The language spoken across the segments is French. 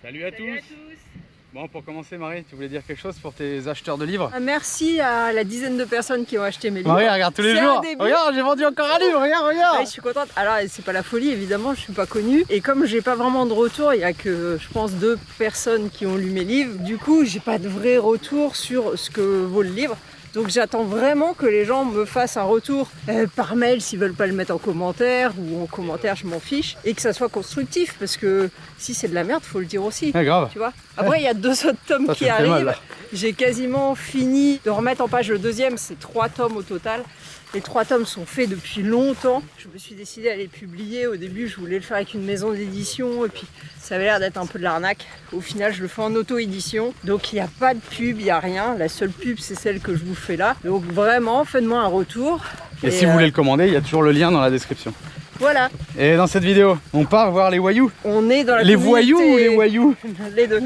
Salut à tous. Bon, pour commencer, Marie, tu voulais dire quelque chose pour tes acheteurs de livres? Merci à la dizaine de personnes qui ont acheté mes livres. Marie, regarde tous les jours. Regarde, j'ai vendu encore un livre, regarde. Ouais, je suis contente. Alors, c'est pas la folie, évidemment, je suis pas connue. Et comme j'ai pas vraiment de retour, il y a que, je pense, 2 personnes qui ont lu mes livres. Du coup, j'ai pas de vrai retour sur ce que vaut le livre. Donc j'attends vraiment que les gens me fassent un retour par mail s'ils veulent pas le mettre en commentaire, ou en commentaire je m'en fiche, et que ça soit constructif, parce que si c'est de la merde, faut le dire aussi. Ouais, grave. Tu vois. Après il y a 2 autres tomes ça, qui arrivent. J'ai quasiment fini de remettre en page le 2e, c'est 3 tomes au total. Les 3 tomes sont faits depuis longtemps. Je me suis décidée à les publier. Au début, je voulais le faire avec une maison d'édition et puis ça avait l'air d'être un peu de l'arnaque. Au final, je le fais en auto-édition. Donc il n'y a pas de pub, il n'y a rien. La seule pub, c'est celle que je vous fais là. Donc vraiment, faites-moi un retour. Et si vous voulez le commander, il y a toujours le lien dans la description. Voilà. Et dans cette vidéo, on part voir les voyous. On est dans la Les voyous ou les voyous? Les deux.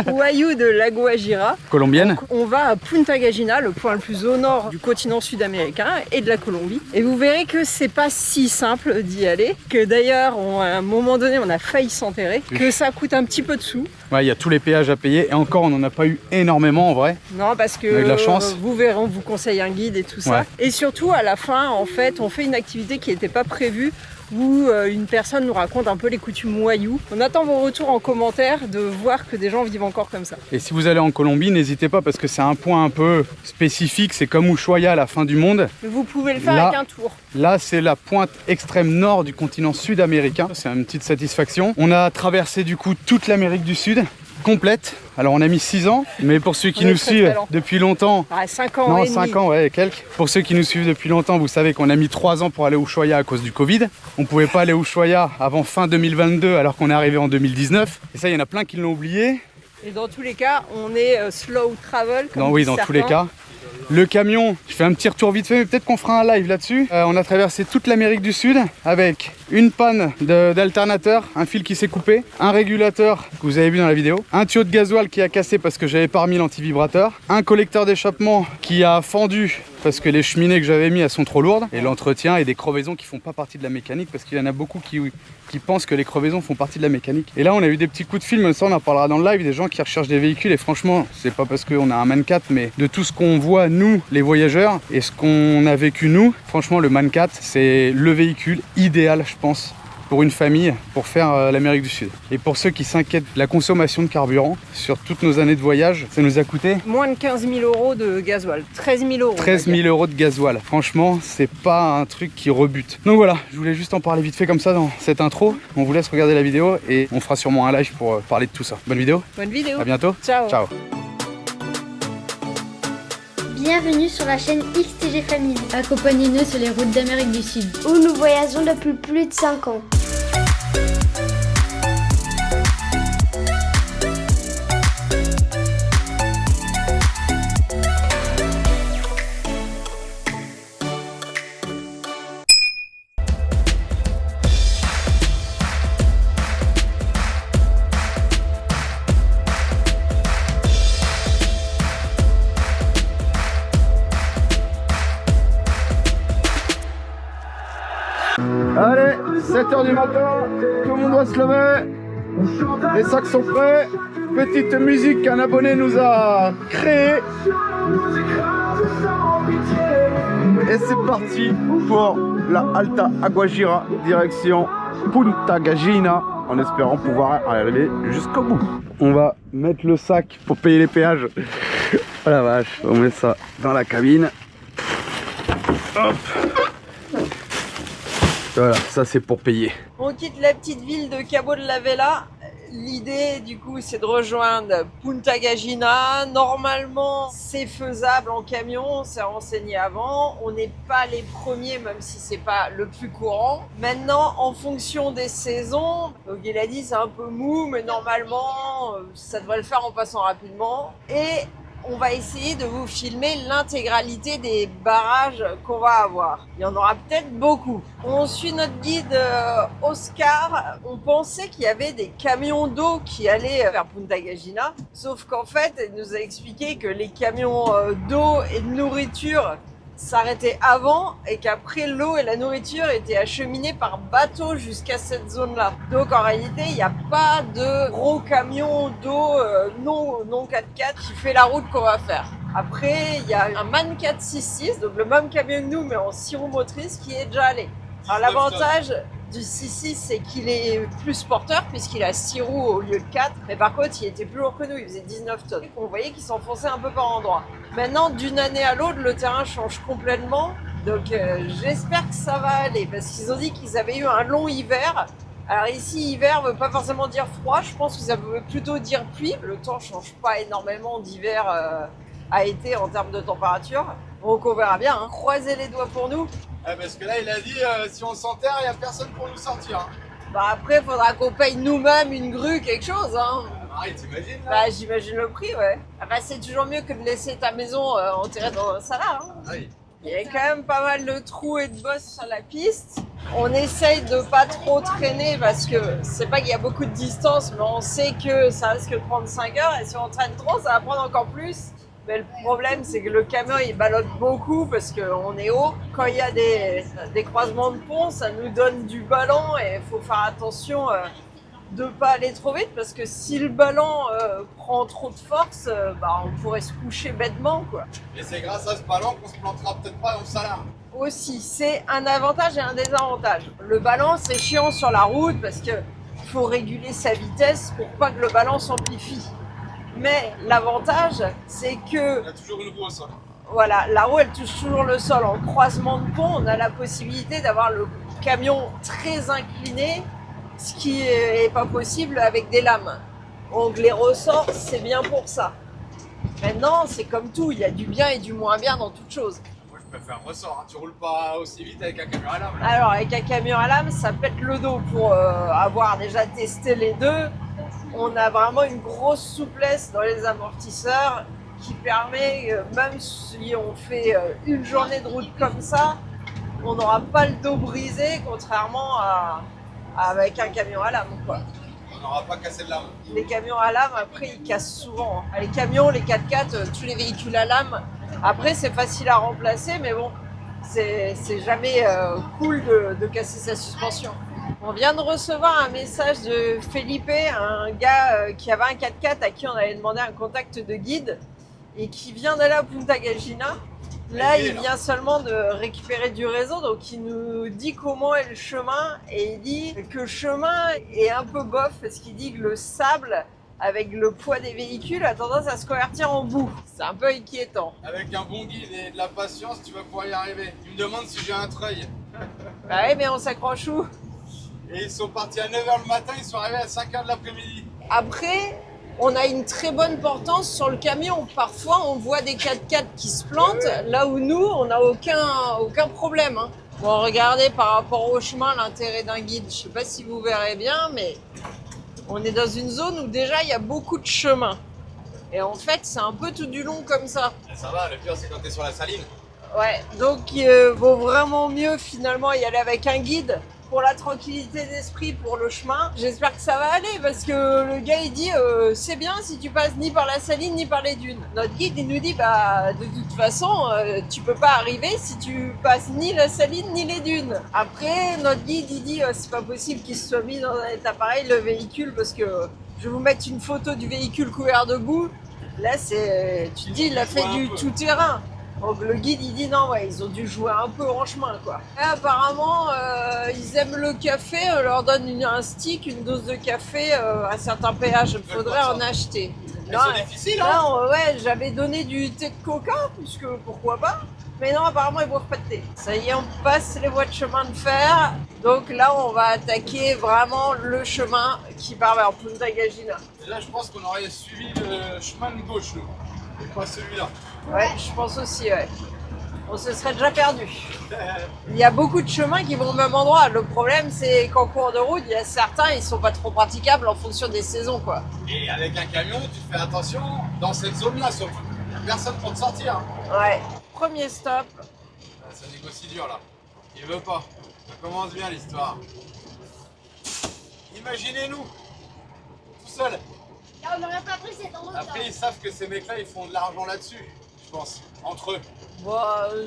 Voyous de La Guajira. Colombienne. Donc, on va à Punta Gallina, le point le plus au nord du continent sud-américain et de la Colombie. Et vous verrez que c'est pas si simple d'y aller. Que d'ailleurs, à un moment donné, on a failli s'enterrer. Que ça coûte un petit peu de sous. Ouais, il y a tous les péages à payer. Et encore, on n'en a pas eu énormément en vrai. Non, parce que avec de la chance. Vous verrez, on vous conseille un guide et tout ça. Ouais. Et surtout, à la fin, en fait, on fait une activité qui n'était pas prévue, où une personne nous raconte un peu les coutumes wayuu. On attend vos retours en commentaire de voir que des gens vivent encore comme ça. Et si vous allez en Colombie, n'hésitez pas parce que c'est un point un peu spécifique. C'est comme Ushuaia à la fin du monde. Vous pouvez le faire Là, avec un tour. Là, c'est la pointe extrême nord du continent sud-américain. C'est une petite satisfaction. On a traversé du coup toute l'Amérique du Sud complète. Alors on a mis 6 ans, mais pour ceux qui nous suivent depuis longtemps, 5 ans non, et 5 ans, ouais, et quelques. Pour ceux qui nous suivent depuis longtemps, vous savez qu'on a mis 3 ans pour aller au Ushuaia à cause du Covid. On pouvait pas aller au Ushuaia avant fin 2022 alors qu'on est arrivé en 2019. Et ça, il y en a plein qui l'ont oublié. Et dans tous les cas, on est slow travel. Comme Oui, dans tous les cas. Le camion, je fais un petit retour vite fait, mais peut-être qu'on fera un live là-dessus. On a traversé toute l'Amérique du Sud avec une panne d'alternateur, un fil qui s'est coupé, un régulateur que vous avez vu dans la vidéo, un tuyau de gasoil qui a cassé parce que j'avais pas remis l'antivibrateur, un collecteur d'échappement qui a fendu parce que les cheminées que j'avais mis elles sont trop lourdes, et l'entretien et des crevaisons qui font pas partie de la mécanique parce qu'il y en a beaucoup qui pensent que les crevaisons font partie de la mécanique. Et là on a eu des petits coups de fil, mais ça on en parlera dans le live, des gens qui recherchent des véhicules, et franchement c'est pas parce qu'on a un Man 4, mais de tout ce qu'on voit nous les voyageurs et ce qu'on a vécu nous, franchement le Man 4 c'est le véhicule idéal je pense pour une famille pour faire l'Amérique du Sud. Et pour ceux qui s'inquiètent de la consommation de carburant sur toutes nos années de voyage, ça nous a coûté moins de 15 000 € de gasoil, 13 000 €. 13 000 € de gasoil. Franchement, c'est pas un truc qui rebute. Donc voilà, je voulais juste en parler vite fait comme ça dans cette intro. On vous laisse regarder la vidéo et on fera sûrement un live pour parler de tout ça. Bonne vidéo. Bonne vidéo. À bientôt. Ciao. Ciao. Bienvenue sur la chaîne XTG Family. Accompagnez-nous sur les routes d'Amérique du Sud, où nous voyageons depuis plus de 5 ans. Allez, 7h du matin, tout le monde doit se lever. Les sacs sont prêts. Petite musique qu'un abonné nous a créée. Et c'est parti pour la Alta Guajira, direction Punta Gallina, en espérant pouvoir arriver jusqu'au bout. On va mettre le sac pour payer les péages. Oh la vache, on met ça dans la cabine. Hop. Voilà, ça c'est pour payer. On quitte la petite ville de Cabo de la Vela. L'idée du coup c'est de rejoindre Punta Gallina. Normalement c'est faisable en camion, on s'est renseigné avant. On n'est pas les premiers même si c'est pas le plus courant. Maintenant en fonction des saisons, donc il a dit c'est un peu mou mais normalement ça devrait le faire en passant rapidement. Et on va essayer de vous filmer l'intégralité des barrages qu'on va avoir. Il y en aura peut-être beaucoup. On suit notre guide Oscar. On pensait qu'il y avait des camions d'eau qui allaient vers Punta Gallina. Sauf qu'en fait, il nous a expliqué que les camions d'eau et de nourriture s'arrêter avant et qu'après l'eau et la nourriture étaient acheminées par bateau jusqu'à cette zone-là. Donc en réalité, il n'y a pas de gros camion d'eau non 4x4 qui fait la route qu'on va faire. Après, il y a un MAN 466, donc le même camion que nous, mais en 6 roues motrices, qui est déjà allé. Alors l'avantage du 6.6, c'est qu'il est plus porteur puisqu'il a 6 roues au lieu de 4. Mais par contre, il était plus lourd que nous, il faisait 19 tonnes. On voyait qu'il s'enfonçait un peu par endroits. Maintenant, d'une année à l'autre, le terrain change complètement. Donc j'espère que ça va aller parce qu'ils ont dit qu'ils avaient eu un long hiver. Alors ici, hiver ne veut pas forcément dire froid. Je pense que ça veut plutôt dire pluie. Le temps ne change pas énormément d'hiver à été en termes de température. Donc on verra bien. Hein. Croisez les doigts pour nous. Ouais, parce que là, il a dit si on s'enterre, il n'y a personne pour nous sortir. Hein. Bah après, il faudra qu'on paye nous-mêmes une grue, quelque chose. Hein. Arrête, t'imagines là? Bah j'imagine le prix, ouais. Ah, bah, c'est toujours mieux que de laisser ta maison enterrée dans un salade. Hein. Oui. Il y a quand même pas mal de trous et de bosses sur la piste. On essaye de pas trop traîner parce que c'est pas qu'il y a beaucoup de distance, mais on sait que ça risque de prendre 5 heures et si on traîne trop, ça va prendre encore plus. Mais le problème, c'est que le camion, il ballotte beaucoup parce qu'on est haut. Quand il y a des croisements de pont, ça nous donne du ballon et il faut faire attention de ne pas aller trop vite parce que si le ballon prend trop de force, bah, on pourrait se coucher bêtement, quoi. Et c'est grâce à ce ballon qu'on se plantera peut-être pas dans le salar. Aussi, c'est un avantage et un désavantage. Le ballon, c'est chiant sur la route parce qu'il faut réguler sa vitesse pour pas que le ballon s'amplifie. Mais l'avantage, c'est que Il y a toujours une roue au sol. voilà, la roue, elle touche toujours le sol. En croisement de pont, on a la possibilité d'avoir le camion très incliné, ce qui n'est pas possible avec des lames. Donc les ressorts, c'est bien pour ça. Maintenant, c'est comme tout, il y a du bien et du moins bien dans toute chose. Moi, je préfère un ressort. Hein. Tu roules pas aussi vite avec un camion à lame. Là. Alors avec un camion à lame, ça pète le dos. Pour avoir déjà testé les deux, on a vraiment une grosse souplesse dans les amortisseurs qui permet, même si on fait une journée de route comme ça, on n'aura pas le dos brisé, contrairement avec un camion à lame, quoi. On n'aura pas cassé de lame. Les camions à lame, après, ils cassent souvent. Hein. Les camions, les 4x4, tous les véhicules à lame, après, c'est facile à remplacer, mais bon, c'est jamais cool de casser sa suspension. On vient de recevoir un message de Felipe, un gars qui avait un 4x4 à qui on avait demandé un contact de guide et qui vient d'aller à Punta Gallina. Là, il vient seulement de récupérer du réseau, donc il nous dit comment est le chemin et il dit que le chemin est un peu bof parce qu'il dit que le sable, avec le poids des véhicules, a tendance à se convertir en boue. C'est un peu inquiétant. Avec un bon guide et de la patience, tu vas pouvoir y arriver. Tu me demandes si j'ai un treuil. Bah oui, mais on s'accroche où? Et ils sont partis à 9h le matin, ils sont arrivés à 5h de l'après-midi. Après, on a une très bonne portance sur le camion. Parfois, on voit des 4x4 qui se plantent, là où nous, on n'a aucun problème. Hein. Bon, regardez par rapport au chemin l'intérêt d'un guide. Je ne sais pas si vous verrez bien, mais on est dans une zone où déjà, il y a beaucoup de chemins. Et en fait, c'est un peu tout du long comme ça. Et ça va, le pire, c'est quand t'es sur la saline. Ouais, donc il vaut vraiment mieux finalement y aller avec un guide. Pour la tranquillité d'esprit, pour le chemin, j'espère que ça va aller parce que le gars il dit c'est bien si tu passes ni par la saline ni par les dunes. Notre guide il nous dit bah de toute façon tu peux pas arriver si tu passes ni la saline ni les dunes. Après notre guide il dit c'est pas possible qu'il se soit mis dans un état pareil le véhicule parce que je vais vous mettre une photo du véhicule couvert de boue. Là c'est tu te dis il a fait du tout terrain. Donc le guide il dit non ouais ils ont dû jouer un peu en chemin quoi. Et apparemment ils aiment le café, on leur donne un stick, une dose de café à certains péages, il faudrait en acheter. Mais c'est difficile hein. Non ouais j'avais donné du thé de coca puisque pourquoi pas. Mais non apparemment ils boivent pas de thé. Ça y est on passe les voies de chemin de fer. Donc là on va attaquer vraiment le chemin qui part vers Punta Gallina. Et là je pense qu'on aurait suivi le chemin de gauche nous. Et pas celui-là. Ouais, je pense aussi, ouais. On se serait déjà perdu. Il y a beaucoup de chemins qui vont au même endroit. Le problème, c'est qu'en cours de route, il y a certains, ils sont pas trop praticables en fonction des saisons, quoi. Et avec un camion, tu fais attention dans cette zone-là, surtout. Il n'y a personne pour te sortir. Ouais. Premier stop. Ça négocie dur, là. Il veut pas. Ça commence bien, l'histoire. Imaginez-nous, tout seul. On n'aurait pas pris cet endroit. Après, ils savent que ces mecs-là, ils font de l'argent là-dessus. je pense, entre eux. Bon,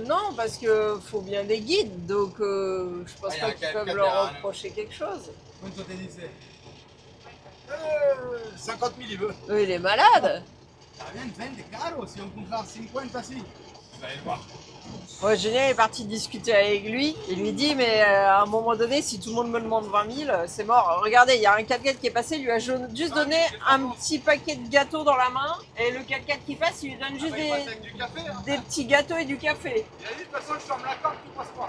non, parce que faut bien des guides, donc je pense y a pas un qu'ils cadre peuvent leur derrière, reprocher quelque chose. Quanto te dice? 50 000 il veut. Il est malade. Bien, 20 caro, si on compare 50 si. Vous allez voir. Ouais, Julien est parti discuter avec lui. Il lui dit, mais à un moment donné, si tout le monde me demande 20 000, c'est mort. Regardez, il y a un 4x4 qui est passé, il lui a juste donné un petit paquet de gâteaux dans la main. Et le 4x4 qui passe, il lui donne juste des petits gâteaux et du café. Il a dit, de toute façon, je ferme la corde, tu passes pas.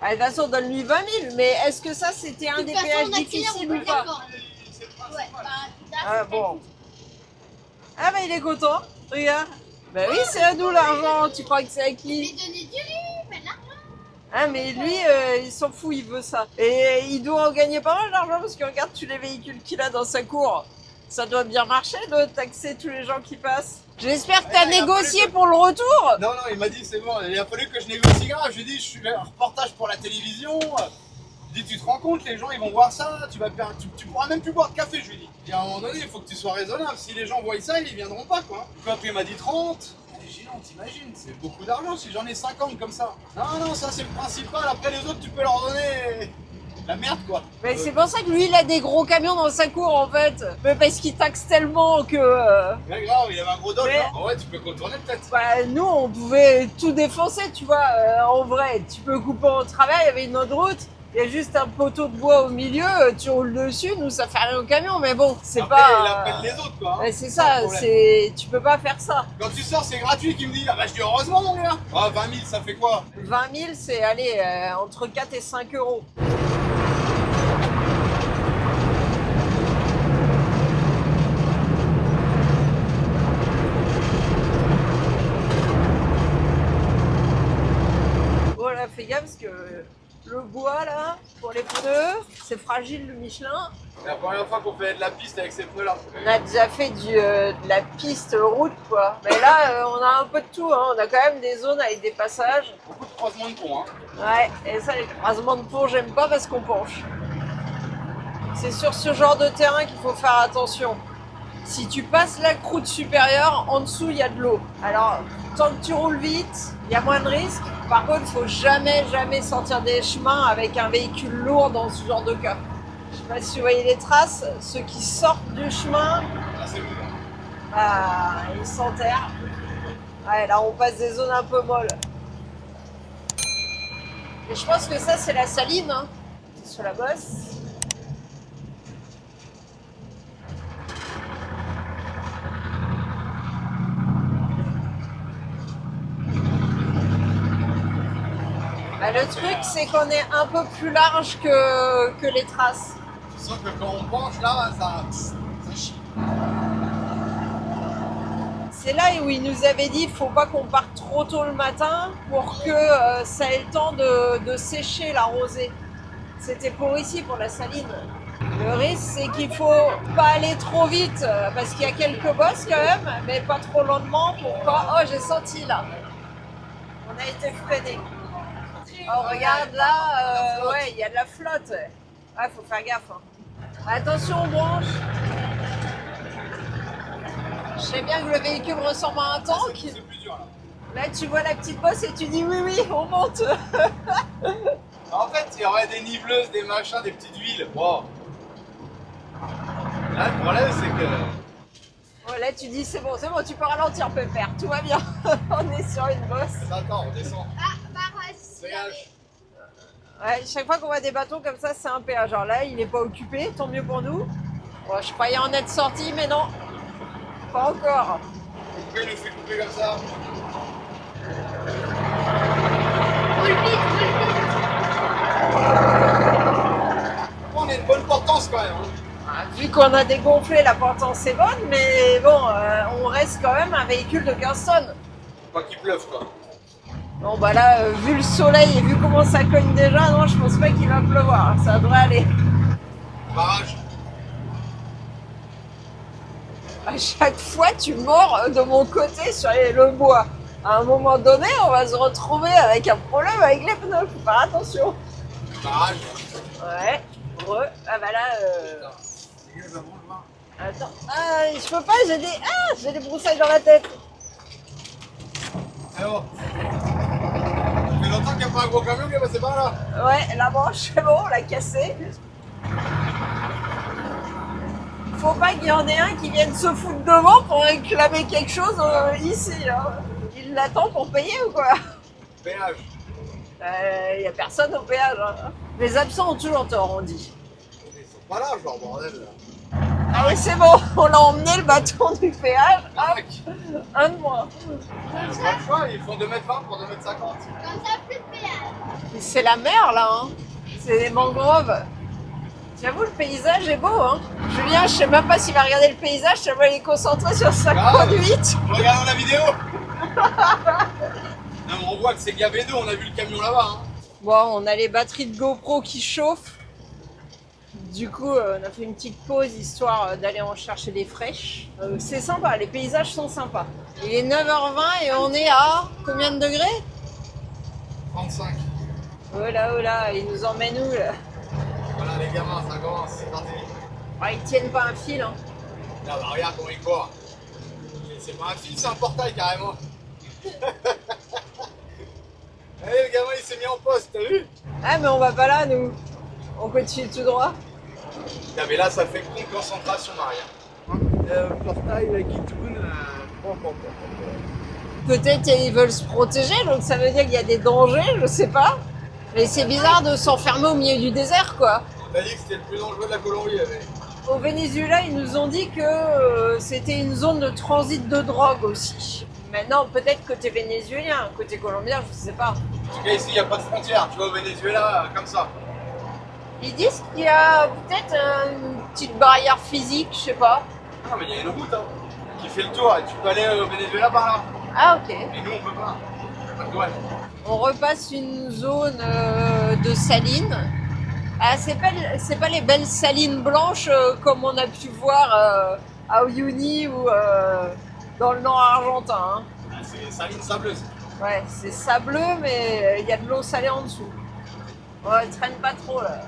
Ah, de toute façon, donne-lui 20 000. Mais est-ce que ça, c'était un des péages difficiles ou pas? Ah bon. Ah bah il est content, regarde. Bah oui, c'est à nous l'argent, tu crois que c'est à qui? Ah mais lui, il s'en fout, il veut ça. Et il doit en gagner pas mal d'argent parce que regarde tous les véhicules qu'il a dans sa cour. Ça doit bien marcher de taxer tous les gens qui passent. J'espère que t'as négocié pour le retour. Non, il m'a dit c'est bon, il a fallu que je négocie grave. Je lui ai dit je suis un reportage pour la télévision. Je lui ai dit tu te rends compte, les gens ils vont voir ça, tu pourras même plus boire de café, je lui ai dit. Et à un moment donné, il faut que tu sois raisonnable. Si les gens voient ça, ils viendront pas quoi. Puis après il m'a dit 30. Gênant, t'imagines, c'est beaucoup d'argent si j'en ai 50 comme ça. Non, ça c'est le principal. Après les autres, tu peux leur donner la merde quoi. Mais c'est pour ça que lui il a des gros camions dans sa cour en fait. Mais parce qu'il taxe tellement que... Mais grave, il avait un gros dog. Mais... Hein. Ouais, tu peux contourner peut-être. Bah, nous on pouvait tout défoncer, tu vois. En vrai, tu peux couper en travers, il y avait une autre route. Il y a juste un poteau de bois au milieu, tu roules dessus, nous ça fait rien au camion, mais bon, c'est après, pas... il appelle les autres quoi. Hein. C'est ça, tu peux pas faire ça. Quand tu sors, c'est gratuit, qu'il me dit. Ah bah je dis heureusement mon gars. Ah 20 000, ça fait quoi? 20 000, c'est aller entre 4 et 5 euros. Voilà, fais gaffe parce que le bois là, pour les pneus, c'est fragile le Michelin. C'est la première fois qu'on fait de la piste avec ces pneus là. On a déjà fait de la piste route quoi. Mais là, on a un peu de tout, hein. On a quand même des zones avec des passages. Beaucoup de croisements de ponts. Hein. Ouais, et ça, les croisements de pont, j'aime pas parce qu'on penche. C'est sur ce genre de terrain qu'il faut faire attention. Si tu passes la croûte supérieure, en dessous, il y a de l'eau. Alors, tant que tu roules vite, il y a moins de risques. Par contre, il faut jamais sortir des chemins avec un véhicule lourd dans ce genre de cas. Je sais pas si vous voyez les traces, ceux qui sortent du chemin, Là, c'est bon. ils s'enterrent. Ouais, là, on passe des zones un peu molles. Et je pense que ça, c'est la saline, hein. C'est sur la bosse. Bah, le truc, c'est qu'on est un peu plus large que les traces. Tu sens que quand on penche là, ça chie. C'est là où il nous avait dit qu'il ne faut pas qu'on parte trop tôt le matin pour que ça ait le temps de sécher la rosée. C'était pour ici, pour la saline. Le risque, c'est qu'il ne faut pas aller trop vite parce qu'il y a quelques bosses quand même, mais pas trop lentement pour pas... Oh, j'ai senti là. On a été freiné. Oh, regarde là, ouais, il y a de la flotte. Ah, faut faire gaffe. Hein. Attention aux branches. Je sais bien que le véhicule ressemble à un tank. C'est plus dur là. Là, tu vois la petite bosse et tu dis oui, on monte. En fait, il y aurait des niveleuses, des machins, des petites huiles. Wow. Là, le problème, c'est que... Oh, là, tu dis c'est bon, tu peux ralentir, pépère, tout va bien. On est sur une bosse. Attends, on descend. Péage. Ouais, chaque fois qu'on voit des bateaux comme ça, c'est un péage. Genre là, il n'est pas occupé, tant mieux pour nous. Bon, je croyais en être sorti, mais non. Pas encore. Pourquoi il nous fait couper comme ça? On a une bonne portance quand même. Hein. Vu qu'on a dégonflé, la portance est bonne, mais bon, on reste quand même un véhicule de 15 tonnes. Pas qu'il pleuve quoi. Bon bah là, vu le soleil et vu comment ça cogne déjà, non, je pense pas qu'il va pleuvoir, ça devrait aller. Barrage. À chaque fois, tu mords de mon côté sur le bois. À un moment donné, on va se retrouver avec un problème avec les pneus, faut faire attention. Barrage. Ouais, ah bah là, attends, je peux pas, j'ai des broussailles dans la tête. C'est bon. Ça fait longtemps qu'il n'y a pas un gros camion qui est passé par là. Ouais, la manche, c'est bon, on l'a cassé. Faut pas qu'il y en ait un qui vienne se foutre devant pour réclamer quelque chose ici. Hein. Il l'attend pour payer ou quoi? Péage. Il n'y a personne au péage. Hein. Les absents ont toujours tort, on dit. Ils sont pas là, genre, bordel. Là. Allez, c'est bon, on a emmené le bâton du péage. Hop, un de moins. Pas le choix, ils font 2,20 m pour 2,50 m. Comme ça, plus de péage. C'est la mer là, hein. C'est des mangroves. J'avoue, le paysage est beau. Hein. Julien, je sais même pas s'il va regarder le paysage, tellement il est concentré sur sa conduite. Regardons la vidéo. Non, mais on voit que c'est gavé d'eau, on a vu le camion là-bas. Hein. Bon, on a les batteries de GoPro qui chauffent. Du coup, on a fait une petite pause histoire d'aller en chercher des fraîches. C'est sympa, les paysages sont sympas. Il est 9h20 et on est à combien de degrés? 35. Oh là, il nous emmène où là? Voilà les gamins, ça commence, c'est parti. Ils tiennent pas un fil. Hein. Là, bah, regarde comment ils courent. C'est pas un fil, c'est un portail carrément. Allez, le gamin il s'est mis en poste, t'as vu? Ah, mais on va pas là, nous. On continue tout droit. Non, mais là, ça fait concentration, Maria. Le portail là, qui tourne. Peut-être ils veulent se protéger, donc ça veut dire qu'il y a des dangers, je sais pas. Mais c'est bizarre de s'enfermer au milieu du désert, quoi. On a dit que c'était le plus dangereux de la Colombie. Au Venezuela, ils nous ont dit que c'était une zone de transit de drogue aussi. Maintenant, peut-être côté vénézuélien, côté colombien, je sais pas. En tout cas, ici, il n'y a pas de frontière. Tu vas au Venezuela, comme ça. Ils disent qu'il y a peut-être une petite barrière physique, je sais pas. Non, mais il y a une route hein, qui fait le tour et tu peux aller au Venezuela par là. Ah, ok. Et nous, on peut pas. Il n'y a pas de douane. On repasse une zone de salines. Ah, c'est pas les belles salines blanches comme on a pu voir à Uyuni ou dans le nord argentin. Hein. Ah, c'est saline sableuse. Ouais, c'est sableux, mais il y a de l'eau salée en dessous. Ouais, traîne pas trop là.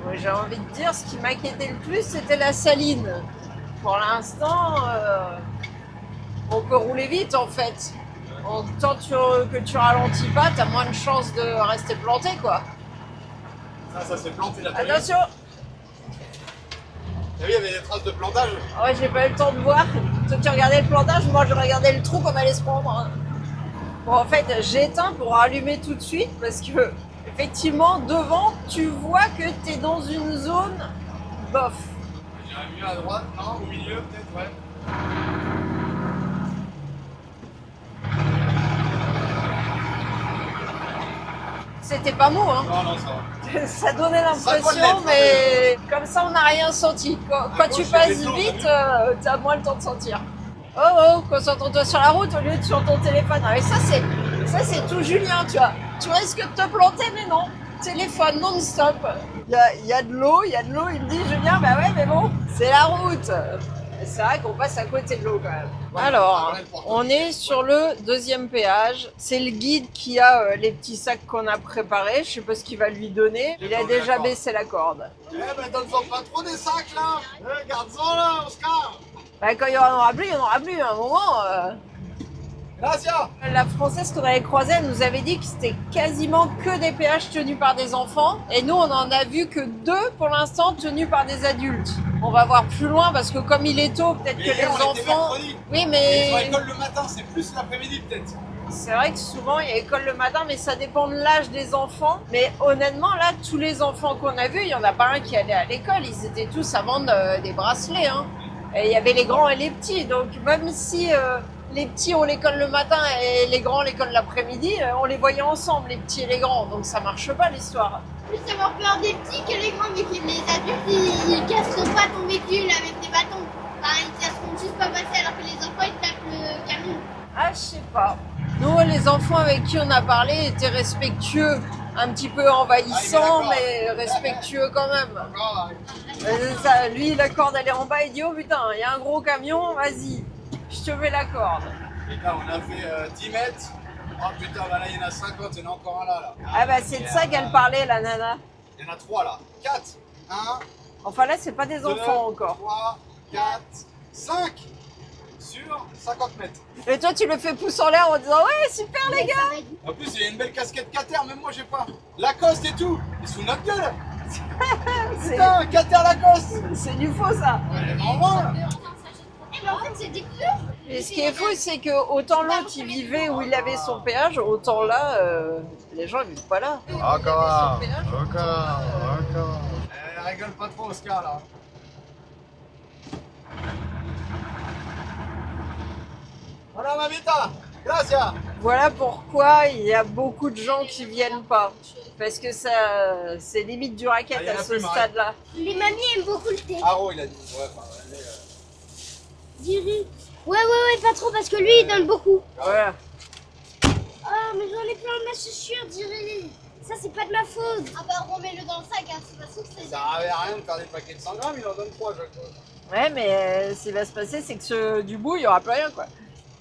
Ouais, j'ai envie de dire, ce qui m'inquiétait le plus, c'était la saline. Pour l'instant, on peut rouler vite en fait. Tant que tu ralentis pas, t'as moins de chances de rester planté quoi. Ça s'est planté là. Attention! T'as vu, il y avait des traces de plantage. Ouais, j'ai pas eu le temps de voir. Toi, tu regardais le plantage, moi, je regardais le trou qu'on allait se prendre. Hein. Bon, en fait, j'ai éteint pour rallumer tout de suite parce que, effectivement, devant, tu vois que t'es dans une zone bof. J'irais mieux à droite, non? Au milieu, peut-être, ouais. C'était pas mou, hein. Non, ça va. Ça donnait Ça l'impression, peut l'être, mais comme ça, on n'a rien senti. Quand tu gauche, il y a passes des eaux, vite, t'as t'as moins le temps de sentir. Oh, concentre-toi sur la route au lieu de sur ton téléphone. Ah, et ça, c'est tout Julien, tu vois. Tu risques de te planter, mais non. Téléphone non-stop. Il y a de l'eau, il me dit, Julien, bah ouais, mais bon, c'est la route. C'est vrai qu'on passe à côté de l'eau quand même. Ouais, Alors, ouais, on est sur le deuxième péage. C'est le guide qui a les petits sacs qu'on a préparés. Je sais pas ce qu'il va lui donner. Il a déjà baissé la corde. Eh ben, donne-en pas trop des sacs là. Garde-en là, Oscar. Bah, quand il y en aura plus, il y en aura plus. À un moment, Gracia. la Française qu'on avait croisée, elle nous avait dit que c'était quasiment que des péages tenus par des enfants. Et nous, on en a vu que 2 pour l'instant tenus par des adultes. On va voir plus loin parce que comme il est tôt, peut-être que les enfants... Oui, mais... Ils ont école le matin, c'est plus l'après-midi peut-être. C'est vrai que souvent, il y a école le matin, mais ça dépend de l'âge des enfants. Mais honnêtement, là, tous les enfants qu'on a vus, il n'y en a pas un qui allait à l'école. Ils étaient tous à vendre des bracelets. Hein. Et il y avait les grands et les petits. Donc même si les petits ont l'école le matin et les grands l'école l'après-midi, on les voyait ensemble, les petits et les grands. Donc ça marche pas l'histoire. Plus avoir peur des petits que les grands, mais que les adultes, ils casseront pas ton véhicule avec des bâtons. Enfin, ils ne laisseront juste pas passer alors que les enfants, ils tapent le camion. Ah, je sais pas. Nous, les enfants avec qui on a parlé étaient respectueux. Un petit peu envahissants, mais respectueux quand même. C'est ça. Lui, la corde, elle est en bas, il dit « Oh putain, il y a un gros camion, vas-y, je te mets la corde. » Et là, on a fait 10 mètres. Oh putain, bah là, il y en a 50, il y en a encore un là. Ah bah c'est de ça qu'elle parlait, la nana. Il y en a 3 là. 4. 1, Enfin là, c'est pas des 2, enfants encore. 3, 4, 5. sur 50 mètres. Et toi, tu le fais pouce en l'air en disant ouais, super les gars. En plus, il y a une belle casquette Cater, même moi j'ai pas. Lacoste et tout, ils se foutent de notre gueule. Putain, Cater Lacoste. C'est du faux ça. Ouais, en vrai. Mais en fait, c'est des fleurs. Et ce qui est fou, c'est que autant l'autre il vivait où il avait son péage, autant là, les gens ils vivent pas là. Encore. Rigole pas trop, Oscar là. Hola mamita, gracias. Voilà pourquoi il y a beaucoup de gens qui viennent pas. Parce que ça, c'est limite du racket Ah, y en a à ce plus, Marie. stade-là. Les mamies aiment beaucoup le thé. Aro, il a dit. Ouais, Du riz. Ouais, pas trop parce que lui il donne beaucoup. Voilà. Oh, mais j'en ai plein le match sûr, du riz. Ça, c'est pas de ma faute. Ah bah, remets-le dans le sac, hein. C'est pas sûr que c'est. Ça avait rien de faire des paquets de 100 grammes, il en donne 3 chaque fois. Ouais, mais ce qui va se passer, c'est que du bout, il y aura plus rien quoi.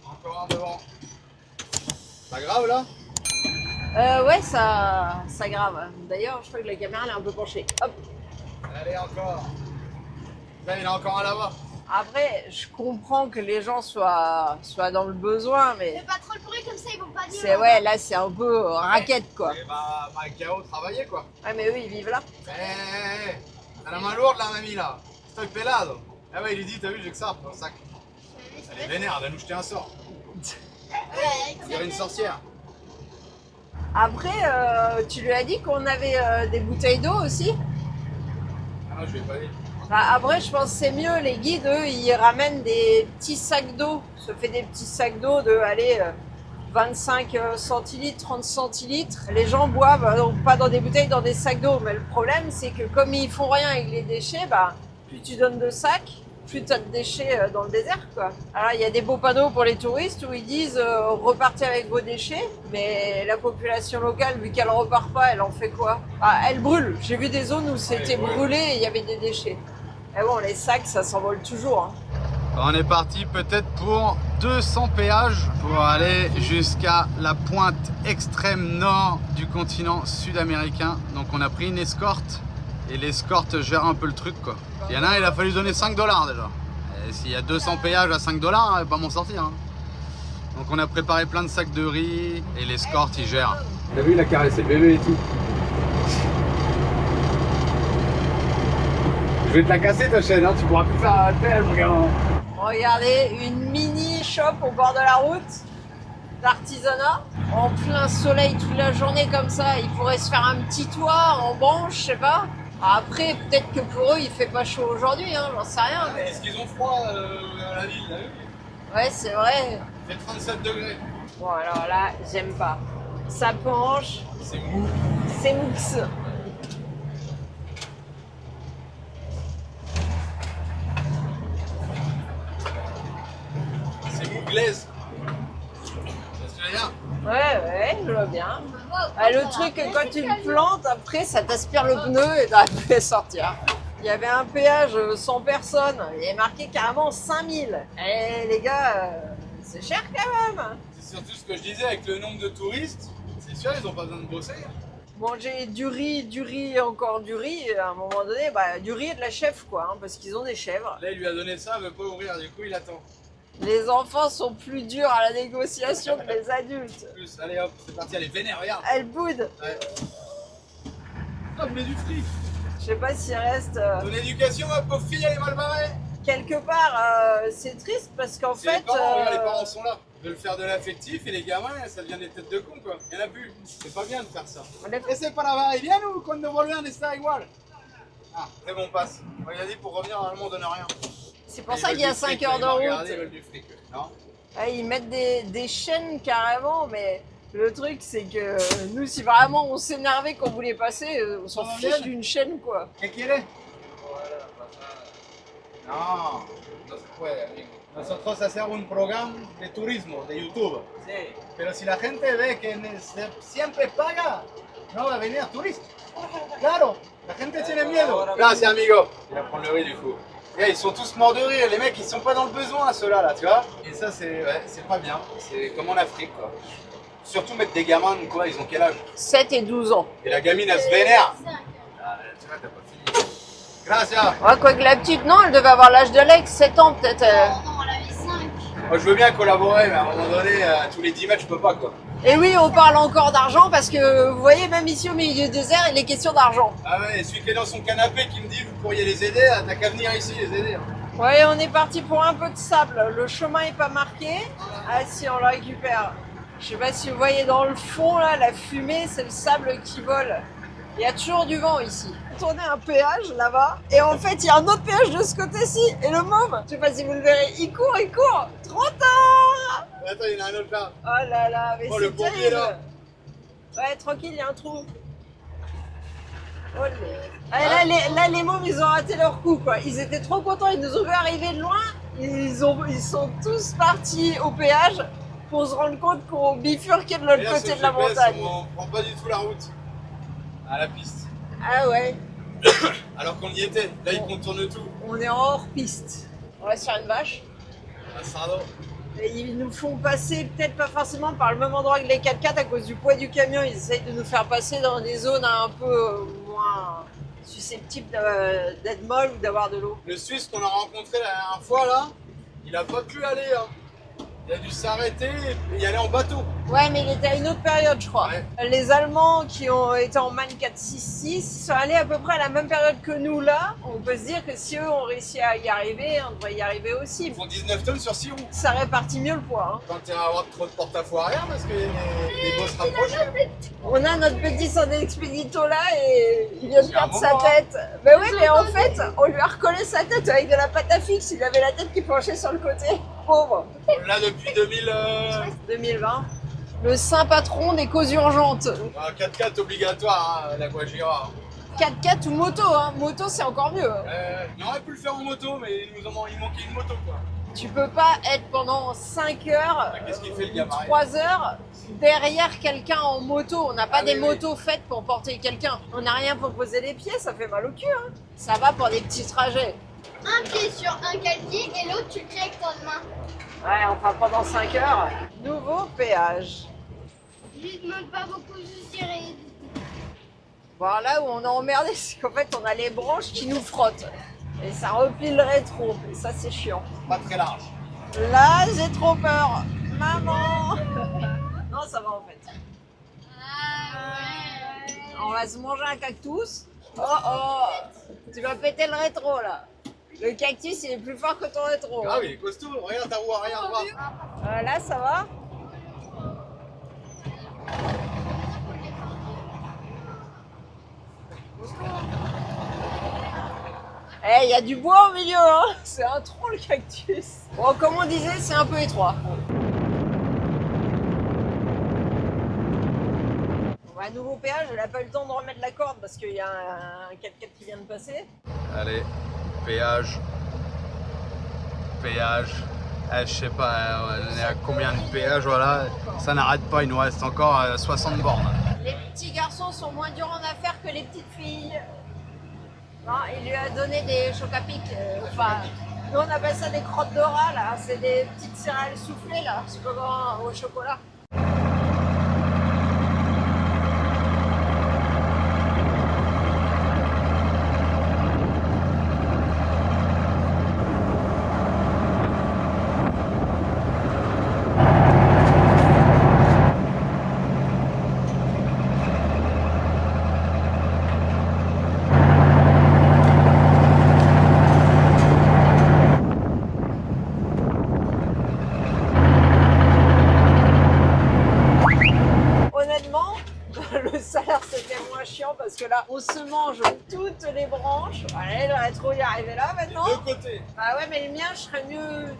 Encore un devant. Pas grave là? Ouais, ça grave. D'ailleurs, je crois que la caméra elle est un peu penchée. Hop. Allez, encore. Là, il y en a encore un là-bas. Après, je comprends que les gens soient dans le besoin, mais Fais pas trop le bruit comme ça, ils vont pas dire. c'est ouais, là c'est un peu raquette quoi. Et bah, Macao travaillait quoi. Ouais, mais eux ils vivent là. T'as la main lourde la mamie là. Estoy pelado. Ah ouais, il lui dit, t'as vu, j'ai que ça dans le sac. Elle est vénère, elle va nous jeter un sort. On dirait une sorcière. Après, tu lui as dit qu'on avait des bouteilles d'eau aussi. Ah non, je vais pas dire. Bah, après, je pense que c'est mieux. Les guides, eux, ils ramènent des petits sacs d'eau. Ça fait des petits sacs d'eau de, allez, 25 centilitres, 30 centilitres. Les gens boivent, donc pas dans des bouteilles, dans des sacs d'eau. Mais le problème, c'est que comme ils font rien avec les déchets, bah, plus tu donnes de sacs, plus tu as de déchets dans le désert, quoi. Alors, il y a des beaux panneaux pour les touristes où ils disent repartez avec vos déchets. Mais la population locale, vu qu'elle repart pas, elle en fait quoi? Ah, elle brûle. J'ai vu des zones où c'était brûlé et il y avait des déchets. Et bon, les sacs, ça s'envole toujours. Hein. On est parti peut-être pour 200 péages pour aller jusqu'à la pointe extrême nord du continent sud-américain. Donc on a pris une escorte et l'escorte gère un peu le truc quoi. Il y en a un, il a fallu donner 5 $ déjà. Et s'il y a 200 péages à 5 $, elle va pas m'en sortir. Hein. Donc on a préparé plein de sacs de riz et l'escorte il gère. T'as vu, il a caressé le bébé et tout. Je vais te la casser ta chaîne, hein. Tu pourras plus faire un tel, mon gars. Regardez, une mini shop au bord de la route d'artisanat. En plein soleil toute la journée comme ça, ils pourraient se faire un petit toit en branche, je sais pas. Après, peut-être que pour eux, il fait pas chaud aujourd'hui, hein, j'en sais rien. Mais... Est-ce qu'ils ont froid à la ville, t'as vu? Ouais, c'est vrai. Il fait 37 degrés. Bon, alors là, j'aime pas. Ça penche, C'est mou. c'est mousse. C'est mou glaise. C'est ce que je veux dire? Ouais, je vois bien. Ah, le truc, quand tu le plantes, après, ça t'aspire le pneu et t'arrives plus à sortir. Il y avait un péage 100 personnes, il est marqué carrément 5000. Eh les gars, c'est cher quand même. C'est surtout ce que je disais avec le nombre de touristes. C'est sûr, ils ont pas besoin de bosser. Manger du riz, encore du riz, à un moment donné, bah, du riz et de la chèvre quoi, hein, parce qu'ils ont des chèvres. Là, il lui a donné ça, il veut pas ouvrir, du coup, il attend. Les enfants sont plus durs à la négociation que les adultes. Plus, allez hop, c'est parti, elle est vénère, regarde. Elle boude. Ouais. Ah, vous voulez du fric? Je sais pas s'il reste... Ton éducation, ma pauvre fille, elle est mal barrée. quelque part, c'est triste parce qu'en C'est fait... les parents, regarde, les parents sont là. Ils veulent faire de l'affectif et les gamins, ça devient des têtes de con quoi. Il y en a plus. C'est pas bien de faire ça. Et c'est para va y bien ou cuando volvían está igual? Ah, très bon passe. Bon, il a dit pour revenir, normalement on donne rien. C'est pour ça qu'il y a 5 heures de route. Ils veulent du fric, non? Ah, ils mettent des chaînes carrément, mais le truc c'est que nous, si vraiment on s'énervait qu'on voulait passer, on s'en fiche d'une chaîne quoi. ¿Qué quiere? No, no se puede, amigo. Nosotros hacemos un programa de turismo de YouTube. Sí. Pero si la gente ve que siempre paga, no va a venir turista. Claro, la gente tiene miedo. Gracias, amigo. Il va prendre le riz du coup. Et ils sont tous morts de rire, les mecs ils sont pas dans le besoin ceux-là, là, tu vois. Et ça c'est pas bien, c'est comme en Afrique quoi. Surtout mettre des gamins, quoi, ils ont quel âge? 7 et 12 ans. Et la gamine elle se vénère. Ah, tu vois, t'as pas fini. Gracias. Ouais, quoique la petite, non, elle devait avoir l'âge de Lex, 7 ans peut-être. Non, elle avait 5. Moi je veux bien collaborer, mais à un moment donné, tous les 10 mètres, je peux pas quoi. Et oui, on parle encore d'argent parce que vous voyez, même ici au milieu du désert, il est question d'argent. Ah ouais, et celui qui est dans son canapé qui me dit vous pourriez les aider, t'as qu'à venir ici les aider. Ouais, on est parti pour un peu de sable. Le chemin est pas marqué. Ah si, on le récupère. Je sais pas si vous voyez dans le fond là, la fumée, c'est le sable qui vole. Il y a toujours du vent ici. On est un péage là-bas et en fait il y a un autre péage de ce côté-ci et le môme, je sais pas si vous le verrez, il court, trop tard. Attends, il y en a un autre là. Oh là là, mais Oh, le c'est pompier, terrible. là. Ouais, tranquille, il y a un trou. Oh, ah, là, les mômes, ils ont raté leur coup, quoi. Ils étaient trop contents, ils nous ont vu arriver de loin. Ils sont tous partis au péage pour se rendre compte qu'on bifurquait de l'autre côté de la montagne. On prend pas du tout la route à la piste. Ah ouais, Alors qu'on y était, là ils contournent tout. on est en hors-piste. On va se faire une vache. Un sardo. Et ils nous font passer, peut-être pas forcément par le même endroit que les 4x4 à cause du poids du camion. Ils essayent de nous faire passer dans des zones un peu moins susceptibles d'être molles ou d'avoir de l'eau. Le Suisse qu'on a rencontré la dernière fois là, il a pas pu aller. Hein. Il a dû s'arrêter et y aller en bateau. Ouais, mais il était à une autre période, je crois. Ouais. Les Allemands qui ont été en Man 466, ils sont allés à peu près à la même période que nous là. On peut se dire que si eux ont réussi à y arriver, on devrait y arriver aussi. Ils font 19 tonnes sur 6 roues. Ça répartit mieux le poids. Hein. Quand tu vas avoir trop de porte-à-faux arrière parce que les bosses rapprochés. On a notre petit San Expedito là et il vient de C'est un perdre sa moment, hein. tête. Mais oui, mais en fait, on lui a recollé sa tête avec de la pâte à fixe. Il avait la tête qui penchait sur le côté. Pauvre. Là depuis 2000. 2020. Le saint patron des causes urgentes. 4x4 obligatoire, hein, la Guajira. 4x4 ou moto, hein. Moto c'est encore mieux. Hein. On aurait pu le faire en moto, mais il manquait une moto quoi. Tu peux pas être pendant 5 heures, Qu'est-ce qu'il fait le gamin? 3 heures derrière quelqu'un en moto. On n'a pas Ah des oui, motos faites pour porter quelqu'un. On n'a rien pour poser les pieds, ça fait mal au cul. Hein. Ça va pour des petits trajets. Un pied sur un casier et l'autre tu le tiens avec ton main. Ouais, enfin pendant 5 heures. Nouveau péage. Je demande pas beaucoup, je dirais. Bon, là où on est emmerdé, c'est qu'en fait on a les branches qui nous frottent. Et ça replie le rétro. Et ça c'est chiant. Pas très large. Là j'ai trop peur. Maman. Non, ça va en fait. On va se manger un cactus. Oh oh, tu vas péter le rétro là. Le cactus il est plus fort que ton rétro. Ah oui, il est costaud, regarde ta roue arrière droite. Là ça va. Eh, il y a du bois au milieu, hein. C'est un tronc le cactus. Bon, comme on disait, c'est un peu étroit. Bon, à nouveau péage, elle n'a pas eu le temps de remettre la corde parce qu'il y a un 4x4 qui vient de passer. Allez, péage. Péage. Je sais pas, on est à combien de péages, voilà. Ça n'arrête pas, il nous reste encore 60 bornes. Les petits garçons sont moins durs en affaires que les petites filles. Non, il lui a donné des chocs à pic. Enfin, nous on appelle ça des crottes de rat là. C'est des petites céréales soufflées là. C'est pas grand au chocolat. Le salaire c'était moins chiant parce que là on se mange toutes les branches. Allez, le rétro il est arrivé là maintenant. De côté. Bah ouais, mais le mien je serais mieux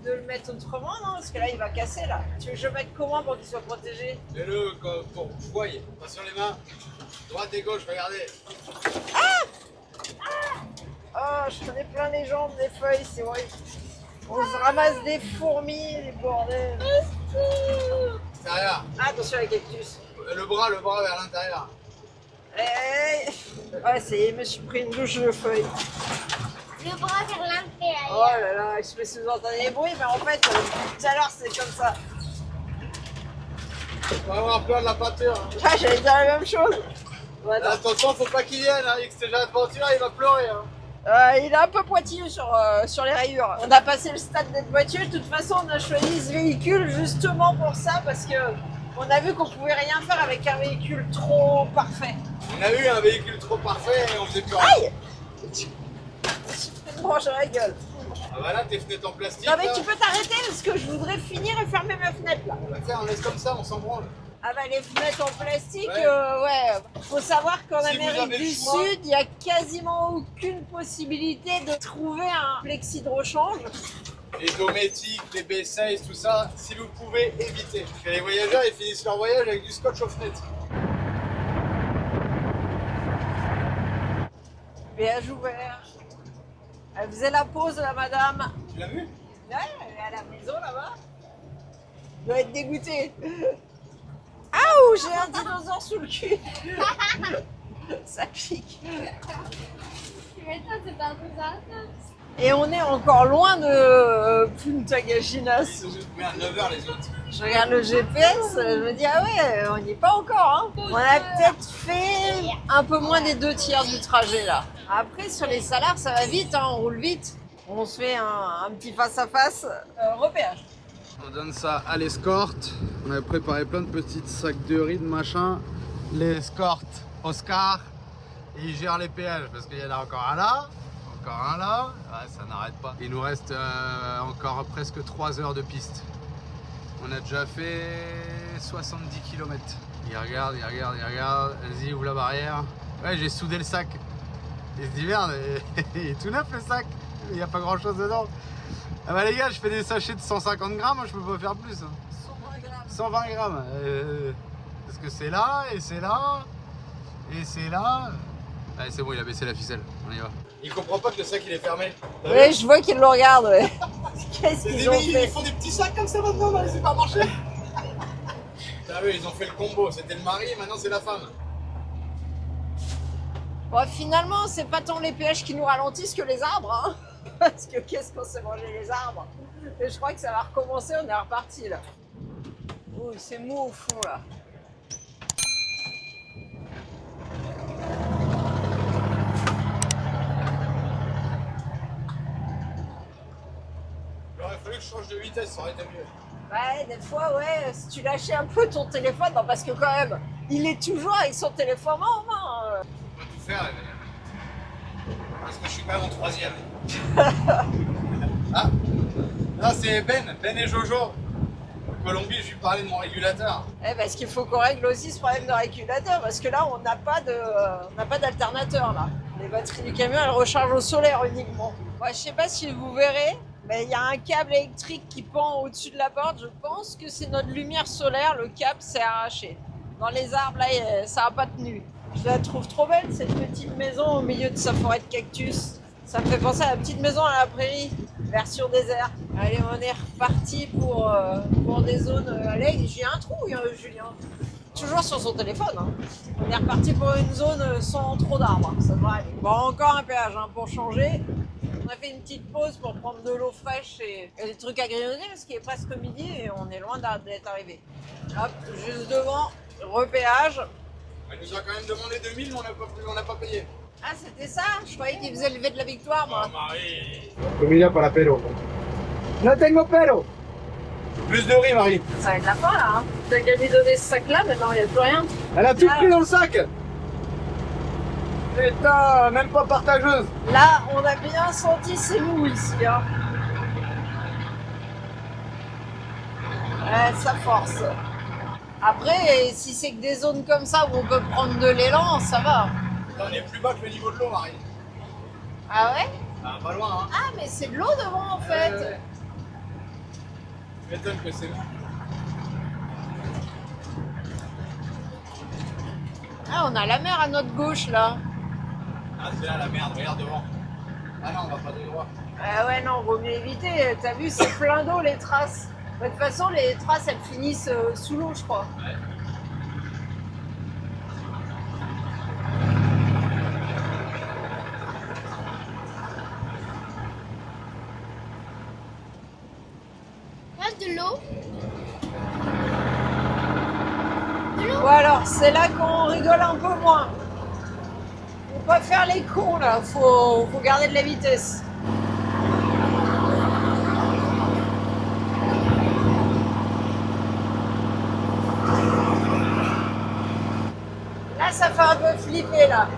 de le mettre autrement, non? Parce que là il va casser là. Tu veux que je le mette comment pour qu'il soit protégé? Mets-le pour voyez. Attention les mains. Droite et gauche, regardez. Oh, je connais plein les jambes, les feuilles, c'est horrible. On se ramasse des fourmis, des bordels. Derrière. Ah, attention les cactus. Le bras vers l'intérieur. Hey. Ouais, ça y est, je me suis pris une douche de feuilles. Le bras vers l'intérieur. Oh là là, je sais pas si vous entendez les bruits, mais en fait, tout à l'heure c'était comme ça. On va avoir peur de la pâture. Hein. Ah, j'allais dire la même chose. Bon, attends. Attention, faut pas qu'il vienne, hein. XTG Adventure, il va pleurer. Hein. Il est un peu pointilleux sur les rayures. On a passé le stade d'être boiteux. De toute façon, on a choisi ce véhicule justement pour ça parce que on a vu qu'on pouvait rien faire avec un véhicule trop parfait. On a eu un véhicule trop parfait et on faisait plus rien. Aïe! Tu te branches dans la gueule. Ah bah là, tes fenêtres en plastique. Non mais là. tu peux t'arrêter parce que je voudrais finir et fermer ma fenêtre là. Bah tiens, on laisse comme ça, on s'en branle. Ah bah les fenêtres en plastique, Ouais. Ouais. Faut savoir qu'en Si vous Amérique avez du le choix. Sud, il n'y a quasiment aucune possibilité de trouver un plexi de rechange. Les dométiques, les B16, tout ça, si vous pouvez, éviter. Parce que les voyageurs, ils finissent leur voyage avec du scotch aux fenêtres. Péage ouvert. Elle faisait la pause la madame. Tu l'as vu? Ouais, elle est à la maison là-bas. Elle doit être dégoûtée. Ah ouh, j'ai un dinosaure sous le cul. Ça pique. Tu m'étonnes, c'est pas un peu ça. Et on est encore loin de Punta Gallinas. Mais à 9h les autres. Je regarde le GPS, je me dis ah ouais, on n'y est pas encore. Hein. On a peut-être fait un peu moins des 2/3 du trajet là. Après sur les salaires ça va vite, hein, on roule vite. On se fait un petit face-à-face. Repéage. On donne ça à l'escorte. On avait préparé plein de petits sacs de riz, de machin. L'escorte, Oscar, et il gère les péages parce qu'il y en a encore un là, encore un là. Ouais, ça n'arrête pas. Il nous reste encore presque 3 heures de piste. On a déjà fait 70 km. Il regarde. Vas-y, ouvre la barrière. Ouais, j'ai soudé le sac. Il se dit merde, il est tout neuf le sac. Il n'y a pas grand chose dedans. Ah bah les gars, je fais des sachets de 150 grammes, je peux pas faire plus. 120 grammes. Parce que c'est là, et c'est là, et c'est là. Allez, c'est bon, il a baissé la ficelle. On y va. Il comprend pas que le sac il est fermé. Oui, je vois qu'ils le regardent. Ouais. Qu'est-ce qu'ils ont fait? Ils font des petits sacs comme ça maintenant dans les supermarchés. T'as vu, ils ont fait le combo. C'était le mari, maintenant c'est la femme. Bon, finalement, c'est pas tant les péages qui nous ralentissent que les arbres. Hein. Parce que qu'est-ce qu'on s'est mangé les arbres. Et je crois que ça va recommencer, on est reparti là. Ouh, c'est mou au fond là. Il aurait fallu que je change de vitesse, ça aurait été mieux. Ouais, des fois, ouais, si tu lâchais un peu ton téléphone, non, parce que quand même, il est toujours avec son téléphone en main. On va tout faire, parce que je suis quand même en 3e. Ah, là c'est Ben et Jojo. En Colombie, je lui parlais de mon régulateur. Parce qu'il faut qu'on règle aussi ce problème de régulateur, parce que là, on n'a pas d'alternateur là. Les batteries du camion, elles rechargent au solaire uniquement. Ouais, je sais pas si vous verrez, mais il y a un câble électrique qui pend au-dessus de la porte. Je pense que c'est notre lumière solaire. Le câble s'est arraché. Dans les arbres, là, ça n'a pas tenu. Je la trouve trop belle, cette petite maison au milieu de sa forêt de cactus. Ça me fait penser à la petite maison à la prairie, version désert. Allez, on est reparti pour des zones. Allez, j'ai un trou, Julien. Toujours sur son téléphone. Hein. On est reparti pour une zone sans trop d'arbres. Ça devrait aller. Bon, encore un péage hein, pour changer. On a fait une petite pause pour prendre de l'eau fraîche et des trucs à grignoter parce qu'il est presque midi et on est loin d'être arrivé. Hop, juste devant, repéage. Il nous a quand même demandé 2000, mais on n'a pas payé. Ah, c'était ça? Je croyais qu'il faisait le lever de la victoire, moi. Marie. Comida para pelo. No tengo pelo. Plus de riz, Marie. Ça va être la fin, là. Hein. T'as qu'à lui donner ce sac-là, maintenant il n'y a plus rien. Elle a tout pris dans le sac. Putain, même pas partageuse. Là, on a bien senti c'est mou ici. Hein. Ouais, ça force. Après, si c'est que des zones comme ça où on peut prendre de l'élan, ça va. On est plus bas que le niveau de l'eau, Marie. Ah ouais? Ah, pas loin, hein. Ah, mais c'est de l'eau devant, en fait. Je m'étonne que c'est... Ah, on a la mer à notre gauche, là. Ah, c'est là la merde, regarde devant. Ah non, on va pas de droit. Ah ouais, non, vaut mieux éviter. T'as vu, c'est plein d'eau, les traces. De toute façon, les traces, elles finissent sous l'eau, je crois. Ouais. Reste de l'eau. Ou alors, c'est là qu'on rigole un peu moins. On pas faire les cons là, faut garder de la vitesse. Là, ça fait un peu flipper là.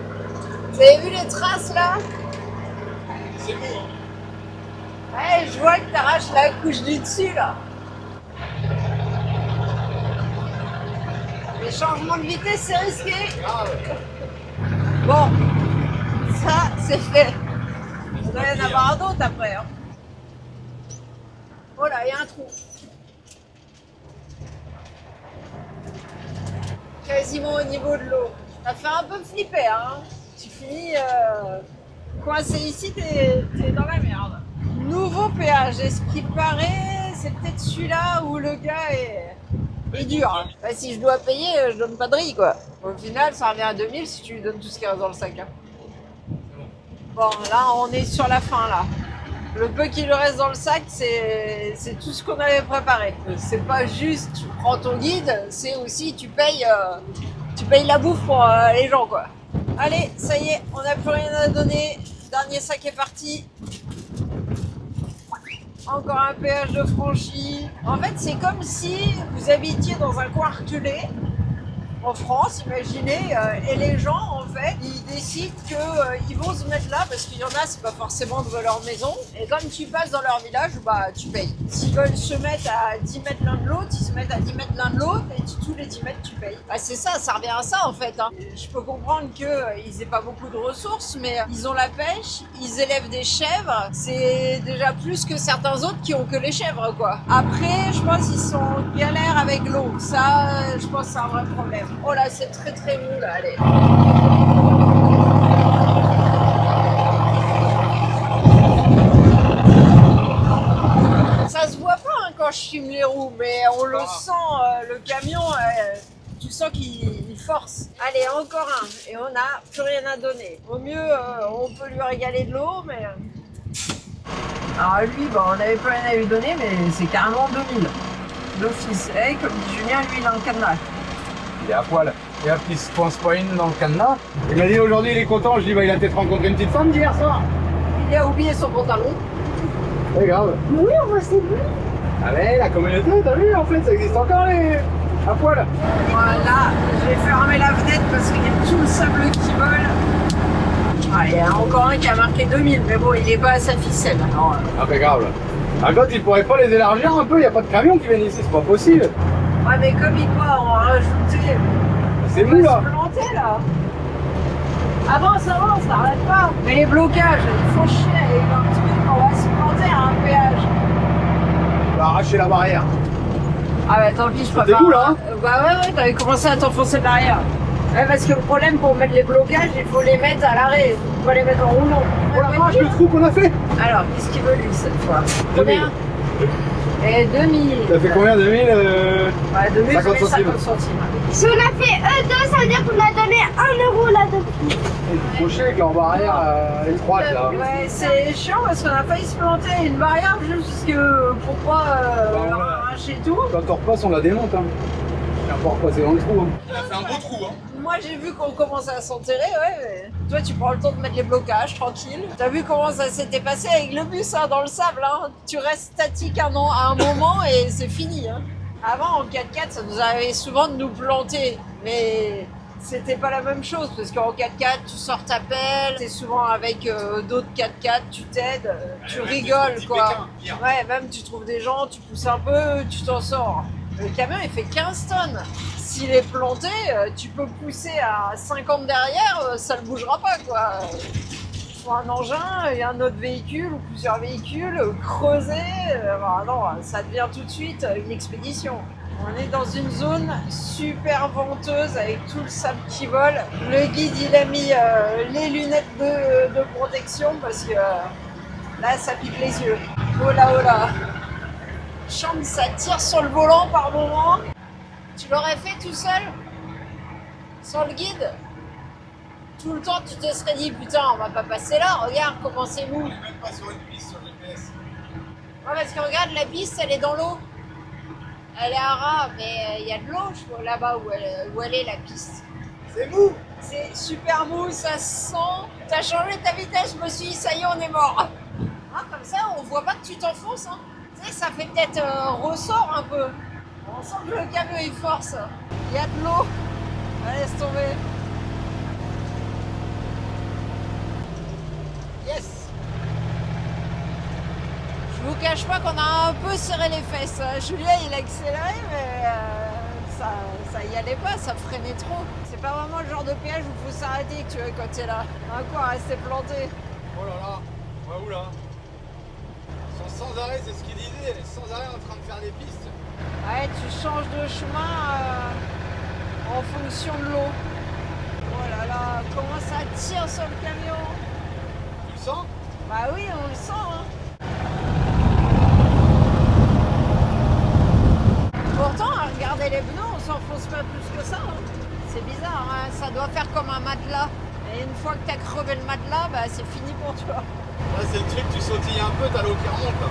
Vous avez vu les traces là? C'est beau, hein. Ouais, je vois que t'arraches la couche du dessus là. Les changements de vitesse, c'est risqué. Bon, ça, c'est fait. Il doit y en avoir un autre après. Hein. Oh là, il y a un trou. Quasiment au niveau de l'eau. Ça fait un peu flipper, hein. Tu finis coincé ici, t'es dans la merde. Nouveau péage, et ce qui paraît, c'est peut-être celui-là où le gars est dur. Bah, si je dois payer, je donne pas de riz, quoi. Au final, ça revient à 2000 si tu lui donnes tout ce qu'il reste dans le sac. Hein. Bon, là, on est sur la fin, là. Le peu qui lui reste dans le sac, c'est tout ce qu'on avait préparé. C'est pas juste, tu prends ton guide, c'est aussi, tu payes la bouffe pour les gens, quoi. Allez, ça y est, on n'a plus rien à donner. Dernier sac est parti. Encore un péage de franchi. En fait, c'est comme si vous habitiez dans un coin reculé en France, imaginez, et les gens, en fait, ils décident qu'ils vont se mettre là parce qu'il y en a, c'est pas forcément devant leur maison. Et comme tu passes dans leur village, bah tu payes. S'ils veulent se mettre à 10 mètres l'un de l'autre, ils se mettent à 10 mètres l'un de l'autre et tous les 10 mètres tu payes. Bah, c'est ça, ça revient à ça en fait. Hein. Je peux comprendre qu'ils aient pas beaucoup de ressources, mais ils ont la pêche, ils élèvent des chèvres. C'est déjà plus que certains autres qui ont que les chèvres, quoi. Après, je pense qu'ils sont en galère avec l'eau. Ça, je pense que c'est un vrai problème. Oh là, c'est très très mou là, allez. Ça se voit pas hein, quand je filme les roues, mais on le sent, le camion, tu sens qu'il force. Allez, encore un, et on n'a plus rien à donner. Au mieux, on peut lui régaler de l'eau, mais... Alors lui, bah, on n'avait plus rien à lui donner, mais c'est carrément 2000. D'office. Et comme dit Julien, lui, il a un cadenas. Il est à poil. Et hop, il se pense pas une dans le cadenas. Il m'a dit aujourd'hui il est content, je dis bah il a peut-être rencontré une petite femme d'hier soir. Il a oublié son pantalon. C'est grave. Mais oui, on voit ses bleus. Ah mais la communauté, t'as vu en fait, ça existe encore les... à poil. Voilà, je vais fermer la fenêtre parce qu'il y a tout le sable qui vole. Ah, il y a encore un qui a marqué 2000, mais bon, il est pas à sa ficelle. Alors, Impeccable. À côté, ils pourraient pas les élargir un peu, il n'y a pas de camion qui viennent ici, c'est pas possible. ouais, mais comme il doit en rajouter. C'est mou là. On va se planter là. Avance, t'arrête pas. Mais les blocages, ils font chier avec un truc, on va se planter à un péage. On va arracher la barrière. Ah bah tant pis, je T'es préfère. où là? Bah ouais, t'avais commencé à t'enfoncer derrière. Ouais, parce que le problème pour mettre les blocages, il faut les mettre à l'arrêt, il faut pas les mettre en roulant. Oh la vache, le trou qu'on a fait. Alors, qu'est-ce qu'il veut lui cette fois? 2000. Combien? Et 2000. Ça fait combien 2000 Ouais, 2000, 50 ça fait centimes. 50 centimes. Si on a fait E2, ça veut dire qu'on a donné 1 euro là-dessus. C'est trop chier avec leur barrière étroite là. Ouais, c'est chiant parce qu'on a failli se planter une barrière juste que pour pas Bah, leur ouais. arracher tout. Quand on repasse, on la démonte. Hein. On va pas repasser dans le trou. Hein. Il a fait un beau trou, hein. Moi j'ai vu qu'on commençait à s'enterrer, ouais, mais toi tu prends le temps de mettre les blocages, tranquille. T'as vu comment ça s'était passé avec le bus hein, dans le sable, hein. Tu restes statique à un moment et c'est fini. Hein. Avant en 4x4 ça nous arrivait souvent de nous planter, mais c'était pas la même chose parce qu'en 4x4 tu sors ta pelle, t'es souvent avec d'autres 4x4, tu t'aides, tu rigoles quoi. Ouais, même tu trouves des gens, tu pousses un peu, tu t'en sors. Le camion il fait 15 tonnes. S'il est planté, tu peux pousser à 50 derrière, ça ne bougera pas quoi. Il faut un engin et un autre véhicule ou plusieurs véhicules, creuser, non, ça devient tout de suite une expédition. On est dans une zone super venteuse avec tout le sable qui vole. Le guide il a mis les lunettes de protection parce que là ça pique les yeux. Oh là. Chante, ça tire sur le volant par moment. Tu l'aurais fait tout seul? Sans le guide? Tout le temps tu te serais dit putain on va pas passer là, regarde comment c'est mou. On est même pas sur une piste sur GPS. Ouais parce que regarde la piste elle est dans l'eau. Elle est à ras mais il y a de l'eau là-bas où elle est la piste. C'est mou. C'est super mou, ça se sent. T'as changé ta vitesse, je me suis dit, ça y est, on est mort. Ah, comme ça, on voit pas que tu t'enfonces. Hein. Tu sais, ça fait peut-être ressort un peu. On sent que le camion il force. Il y a de l'eau. Allez, laisse tomber. Yes. Je vous cache pas qu'on a un peu serré les fesses. Julien, il a accéléré, mais ça y allait pas, ça freinait trop. C'est pas vraiment le genre de piège où il faut s'arrêter que tu veux quand t'es là. Un quoi, rester planté. Oh là là, on va où là? Ils sont sans arrêt, c'est ce qu'il disait, sans arrêt en train de faire des pistes. Ouais, tu changes de chemin en fonction de l'eau. Oh là là, comment ça tire sur le camion. Tu le sens? Bah oui, on le sent. Hein. Pourtant, à regarder les pneus, on s'enfonce pas plus que ça. Hein. C'est bizarre, hein. Ça doit faire comme un matelas. Et une fois que t'as crevé le matelas, bah, c'est fini pour toi. Là c'est le truc, tu sautilles un peu, t'as l'eau qui remonte là.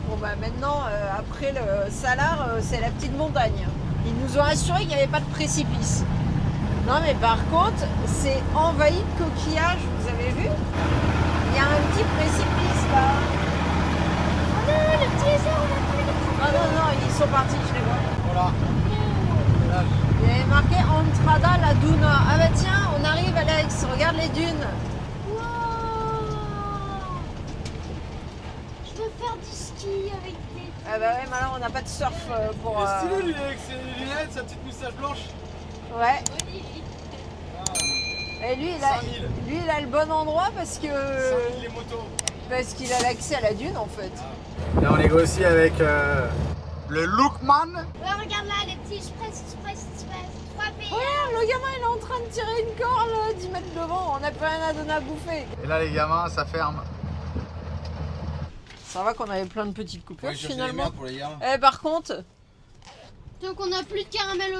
Bon bah maintenant, après le Salar, c'est la petite montagne. Ils nous ont assuré qu'il n'y avait pas de précipice. Non mais par contre, c'est envahi de coquillages, vous avez vu? Il y a un petit précipice là. Oh non, le petit essai, on a trouvé le petit. Non, non, non, ils sont partis, je les vois. Voilà. Il y avait marqué Entrada la Duna. Ah bah tiens, on arrive Alex, regarde les dunes. Wow. Je veux faire du ski avec des. Ah bah ouais, mais là on n'a pas de surf pour... Il est stylé lui avec ses lunettes, sa petite moustache blanche. Ouais. Oui. Et lui il a le bon endroit parce que... 5000 les motos. Parce qu'il a l'accès à la dune en fait. Là, on négocie avec le Lookman. Ouais, regarde là, les petits express. 3 pays. Regarde, le gamin il est en train de tirer une corde 10 mètres devant, on n'a plus rien à donner à bouffer. Et là, les gamins, ça ferme. Ça va qu'on avait plein de petites coupures Oui, je fais les finalement. merdes pour les gamins. Eh par contre, Donc on a plus de caramel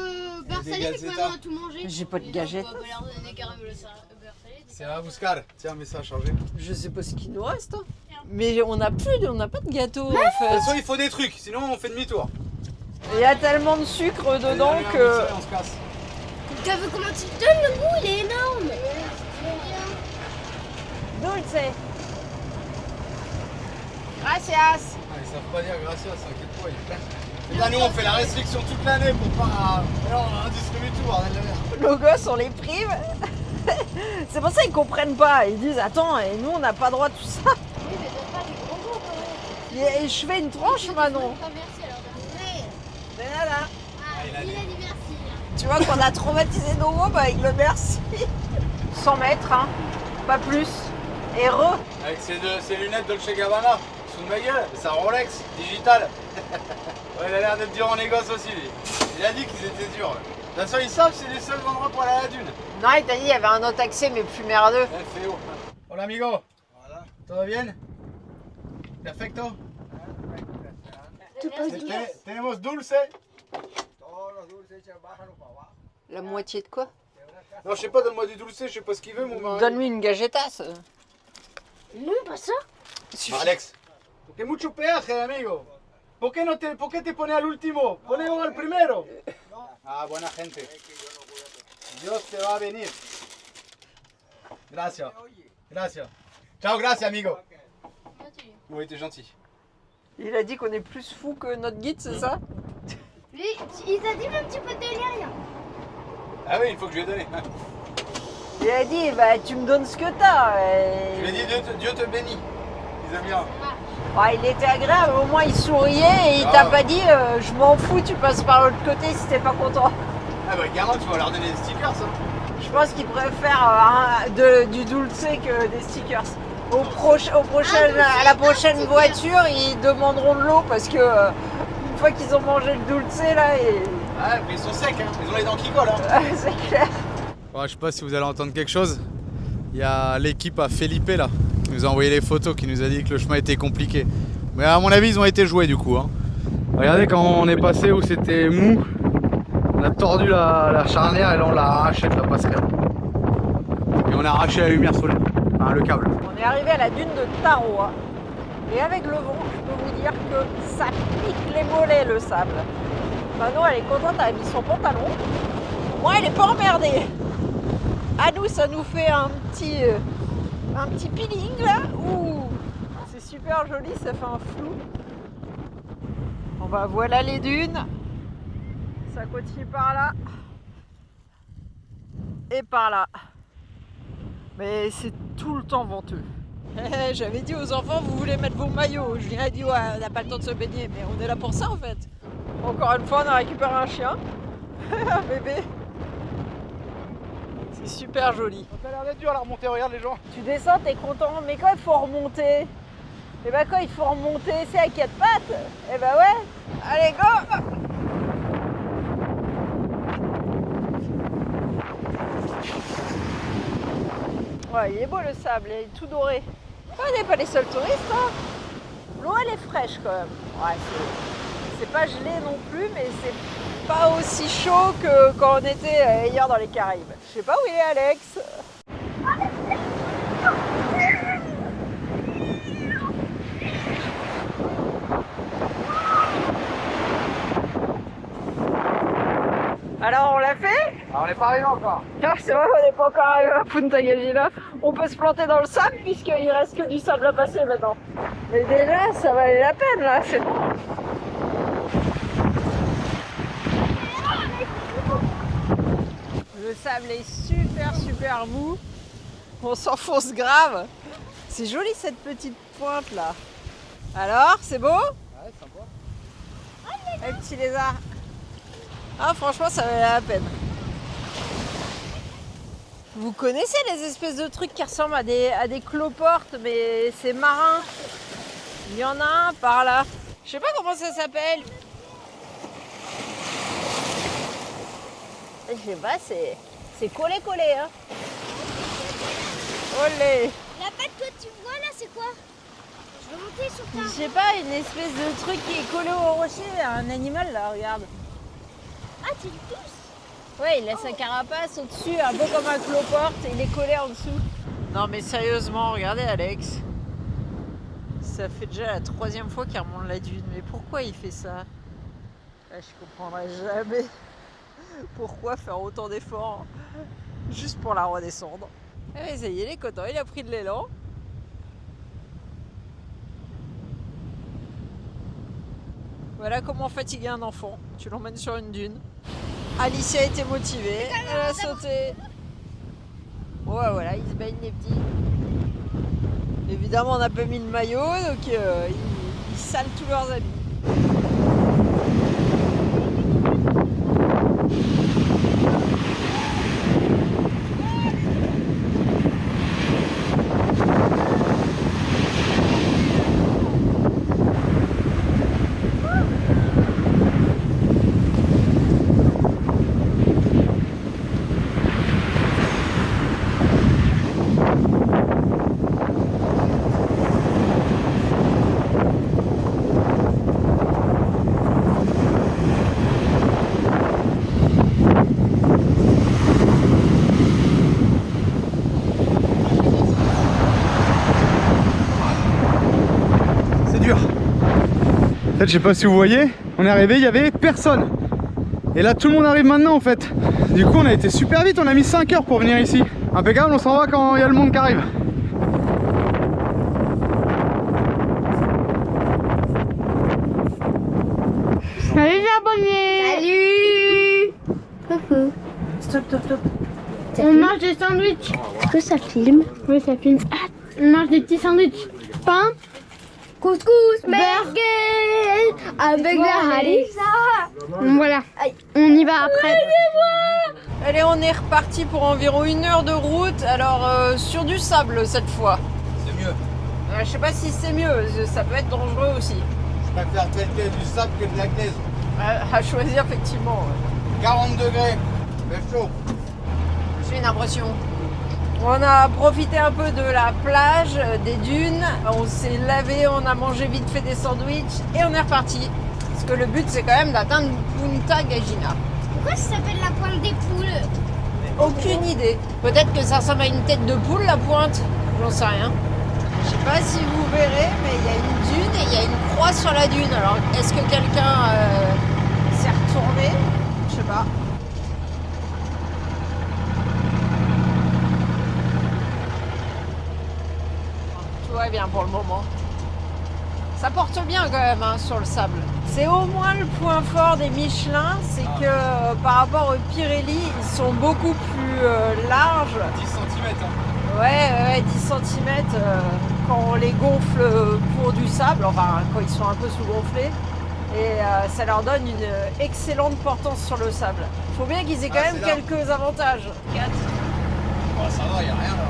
beurre Des salé, mais gazetas. quand même on a tout mangé. j'ai pas de gagette. On va pas leur donner des caramels beurre salé. C'est à Bouscar. Tiens, mais ça a changé. Je sais pas ce qu'il nous reste. Hein. Mais on n'a pas de gâteau en De toute fait. façon, il faut des trucs, sinon on fait demi-tour. Il y a tellement de sucre dedans Allez, que... on se casse. T'as vu comment tu te donnes le goût, il est énorme. Dulce. Gracias. Ah, ils savent pas dire gracias, t'inquiète pas, il est plein. Et là, nous on fait la restriction toute l'année pour pas. Alors on distribue tout, bordel de merde. Nos gosses, on les prive. C'est pour ça qu'ils comprennent pas. Ils disent attends, et nous on n'a pas droit à tout ça. Oui, mais donne pas du gros goût quand même. Et je fais une tranche, Manon. Pas merci alors. Mais là, là. Ah, il a il dit. a dit merci. Tu vois qu'on a traumatisé nos mômes avec le merci. 100 mètres, hein. Pas plus. Et re. Avec ses lunettes Dolce Gabbana, sous de ma gueule, c'est un Rolex digital. Ouais, il a l'air d'être dur en négoce aussi, lui. Il a dit qu'ils étaient durs. De toute façon, ils savent que c'est les seuls endroits pour aller à la dune. Non, il t'a dit il y avait un autre accès, mais plus merdeux. FEO. Hola, amigo. Hola. ¿Todo bien? Perfecto. Tenemos dulce. La moitié de quoi? Non, je sais pas, donne-moi du dulce, je sais pas ce qu'il veut, mon mari. Donne-lui une gagetasse. Non, pas ça. Alex. Que mucho peaje, amigo. ¿Por qué te pone al último? Ponemos al primero. Ah, buena gente. Dios te va a venir. Gracias. Gracias. Ciao, gracias, amigo. Oui, t'es gentil. Il a dit qu'on est plus fou que notre guide, c'est ça? Lui, il t'a dit même tu peux te donner rien. Ah oui, il faut que je lui ai donné. Il a dit bah tu me donnes ce que t'as. Je lui ai dit Dieu te bénit. Ils aiment bien. Ouais, il était agréable, au moins il souriait et il t'a pas dit je m'en fous, tu passes par l'autre côté si t'es pas content. Ah bah gamin, tu vas leur donner des stickers, ça. Je pense qu'il préfère du dulce que des stickers. À la prochaine voiture, ils demanderont de l'eau parce que une fois qu'ils ont mangé le dulce là, Ah, mais ils sont secs, hein. Ils ont les dents qui collent. Hein. c'est clair. Ouais, je sais pas si vous allez entendre quelque chose. Il y a l'équipe à Felipe là, qui nous a envoyé les photos, qui nous a dit que le chemin était compliqué. Mais à mon avis, ils ont été joués du coup. Hein. Regardez quand on est passé où c'était mou, on a tordu la charnière et là on l'a arraché de la passerelle. Et on a arraché la lumière solaire, enfin, le câble. On est arrivé à la dune de Taro. Hein. Et avec le vent, je peux vous dire que ça pique les mollets le sable. Manon, elle est contente, elle a mis son pantalon. Moi, elle n'est pas emmerdée. À nous, ça nous fait un petit peeling là. Ouh, c'est super joli, ça fait un flou. On va voilà les dunes. Ça continue par là. Et par là. Mais c'est tout le temps venteux. J'avais dit aux enfants, vous voulez mettre vos maillots. Je leur ai dit, ouais, on n'a pas le temps de se baigner, mais on est là pour ça en fait. Encore une fois, on a récupéré un chien. Un bébé. C'est super joli. Ça a l'air d'être dur à la remontée, regarde les gens. Tu descends, t'es content, mais quand il faut remonter, et ben quand il faut remonter, c'est à quatre pattes. Et ben ouais, allez go. Ouais, il est beau le sable, il est tout doré. On n'est pas les seuls touristes, hein. L'eau elle est fraîche quand même. Ouais, c'est pas gelé non plus, mais c'est pas aussi chaud que quand on était hier dans les Caraïbes. Je sais pas où il est Alex. Alors on l'a fait? Alors, on n'est pas arrivé encore. Non, c'est vrai qu'on n'est pas encore arrivé à Punta Gallina. On peut se planter dans le sable puisqu'il reste que du sable à passer maintenant. Mais déjà, ça valait la peine là, c'est bon. Le sable est super mou. On s'enfonce grave. C'est joli cette petite pointe là. Alors, c'est beau? Ouais, sympa. Un petit lézard. Ah, franchement, ça valait la peine. Vous connaissez les espèces de trucs qui ressemblent à des cloportes, mais c'est marin. Il y en a un par là. Je sais pas comment ça s'appelle. Je sais pas, c'est collé, hein. Olé. La patte que tu vois là, c'est quoi? Je vais monter sur Je ta... sais pas, une espèce de truc qui est collé au rocher, un animal là, regarde. Ah, tu le touches? Ouais, il a sa carapace au-dessus, un peu comme un cloporte, et il est collé en dessous. Non mais sérieusement, regardez Alex. Ça fait déjà la 3e fois qu'il remonte la dune, mais pourquoi il fait ça? Là, je comprendrai jamais. Pourquoi faire autant d'efforts juste pour la redescendre? Eh, ça y est, il est content, il a pris de l'élan. Voilà comment fatiguer un enfant. Tu l'emmènes sur une dune. Alicia était motivée, elle a sauté. Ouais, voilà, ils se baignent les petits. Évidemment, on n'a pas mis le maillot, donc ils salent tous leurs habits. En fait, je sais pas si vous voyez, on est arrivé, il y avait personne. Et là, tout le monde arrive maintenant en fait. Du coup, on a été super vite, on a mis 5 heures pour venir ici. Impeccable, on s'en va quand il y a le monde qui arrive. Salut les abonnés. Salut. Coucou. Stop. On mange des sandwichs. Est-ce que ça filme? Oui, ça filme. Ah, on mange des petits sandwichs. Pain, Couscous, merguez, avec la harissa. Voilà, on y va après. Allez, on est reparti pour environ 1 heure de route. Alors, sur du sable cette fois. C'est mieux. Je sais pas si c'est mieux, ça peut être dangereux aussi. Je préfère traiter du sable que de la glaise. À choisir, effectivement. 40 degrés, mais chaud. J'ai une impression. On a profité un peu de la plage, des dunes. On s'est lavé, on a mangé vite fait des sandwichs et on est reparti. Parce que le but, c'est quand même d'atteindre Punta Gallina. Pourquoi ça s'appelle la pointe des poules? Aucune idée. Peut-être que ça ressemble à une tête de poule, la pointe. J'en sais rien. Je sais pas si vous verrez, mais il y a une dune et il y a une croix sur la dune. Alors, est-ce que quelqu'un s'est retourné? Je sais pas. Tout va bien pour le moment. Ça porte bien quand même hein, sur le sable. C'est au moins le point fort des Michelin, c'est que par rapport aux Pirelli, ils sont beaucoup plus larges. 10 cm. Hein. Ouais, 10 cm quand on les gonfle pour du sable, enfin quand ils sont un peu sous-gonflés. Et ça leur donne une excellente portance sur le sable. Faut bien qu'ils aient quand même quelques avantages. Bon, ça va, il n'y a rien là.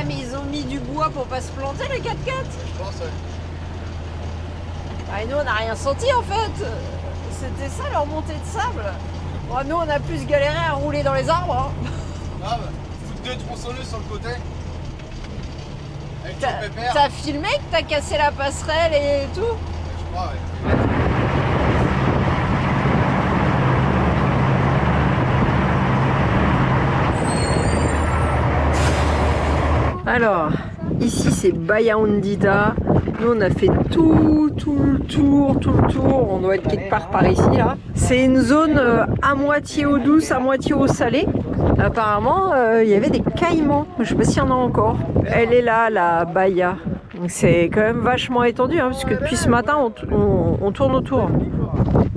Ah mais ils ont mis du bois pour pas se planter les 4x4. Je pense, ouais. Ah, et nous on n'a rien senti en fait. C'était ça leur montée de sable. Bon, nous on a plus galéré à rouler dans les arbres. Hein. Grave, foutre 2 tronçonneuses sur le côté. Avec ton pépère. T'as filmé que t'as cassé la passerelle et tout? Je crois, ouais. Alors, ici c'est Bayaoundida. Nous on a fait tout le tour. On doit être quelque part par ici là. C'est une zone à moitié eau douce, à moitié eau salée. Apparemment, il y avait des caïmans. Je sais pas s'il y en a encore. Elle est là, la Baya. Donc c'est quand même vachement étendu, hein, parce que depuis ce matin on tourne autour.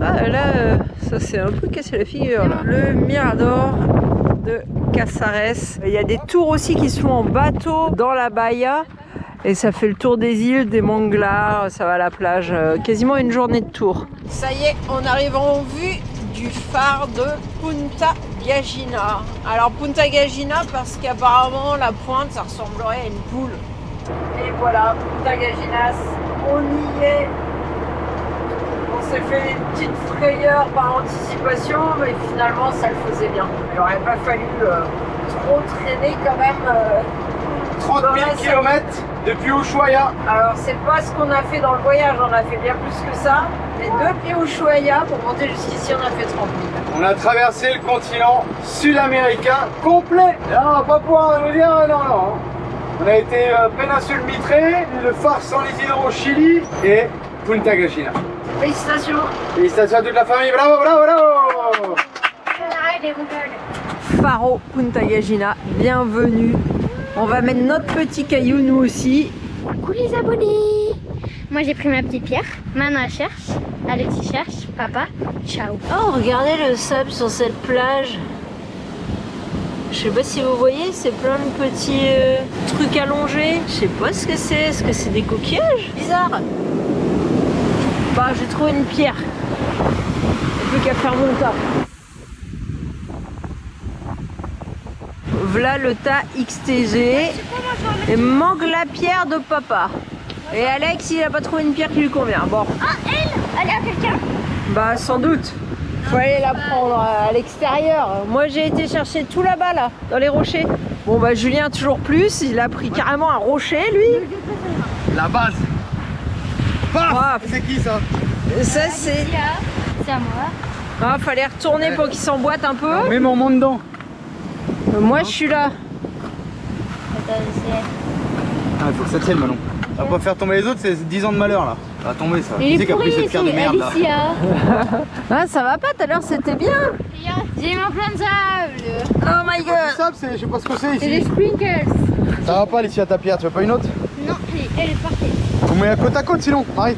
Ah là, ça s'est un peu cassé la figure là. Le Mirador de Casares. Il y a des tours aussi qui se font en bateau dans la Bahia et ça fait le tour des îles, des Manglars, ça va à la plage, quasiment une journée de tour. Ça y est, on arrive en vue du phare de Punta Gagina. Alors Punta Gagina parce qu'apparemment la pointe ça ressemblerait à une poule. Et voilà, Punta Gaginas, on y est. On s'est fait une petite frayeur par anticipation, mais finalement ça le faisait bien. Il n'aurait pas fallu trop traîner quand même. 30 000 km depuis Ushuaia. Alors c'est pas ce qu'on a fait dans le voyage, on a fait bien plus que ça. Mais depuis Ushuaia, pour monter jusqu'ici, on a fait 30 000. On a traversé le continent sud-américain complet. Non, pas pour nous dire non. On a été péninsule Mitre, le phare San Isidro au Chili et Punta Gagina. Félicitations. Félicitations à toute la famille, bravo. Faro Punta Gagina, bienvenue. On va mettre notre petit caillou nous aussi. Coucou les abonnés. Moi j'ai pris ma petite pierre. Maman elle cherche. Alexis cherche. Papa, ciao. Oh, regardez le sable sur cette plage. Je sais pas si vous voyez, c'est plein de petits trucs allongés. Je sais pas ce que c'est. Est-ce que c'est des coquillages? Bizarre. Bah, j'ai trouvé une pierre. Il n'y a plus qu'à faire mon tas. Voilà le tas XTG. Et manque la pierre de papa. Et Alex, il a pas trouvé une pierre qui lui convient. Bon. Ah, elle est à quelqu'un? Bah, sans doute. Faut aller la prendre à l'extérieur. Moi j'ai été chercher tout là-bas là, dans les rochers. Bon bah Julien toujours plus, il a pris carrément un rocher lui. La base. Paf. Wow. C'est qui ça? Ça c'est... C'est à moi. Ah, fallait retourner pour qu'il s'emboîte un peu. Mets mon monde dedans. Moi je suis là. Ah, il faut que ça tienne Manon. Ça va pas faire tomber les autres, c'est 10 ans de malheur là. Ça va tomber ça. Qui c'est qui a pris cette pierre de merde là? Ah ça va pas, tout à l'heure c'était bien. J'ai mis plein de sable. Oh my Du god. sable, je sais pas ce que c'est C'est des ici. sprinkles. Ça va pas Laetitia ta pierre, tu veux pas une autre? Non, elle est parfaite. On met à côte sinon, Marie.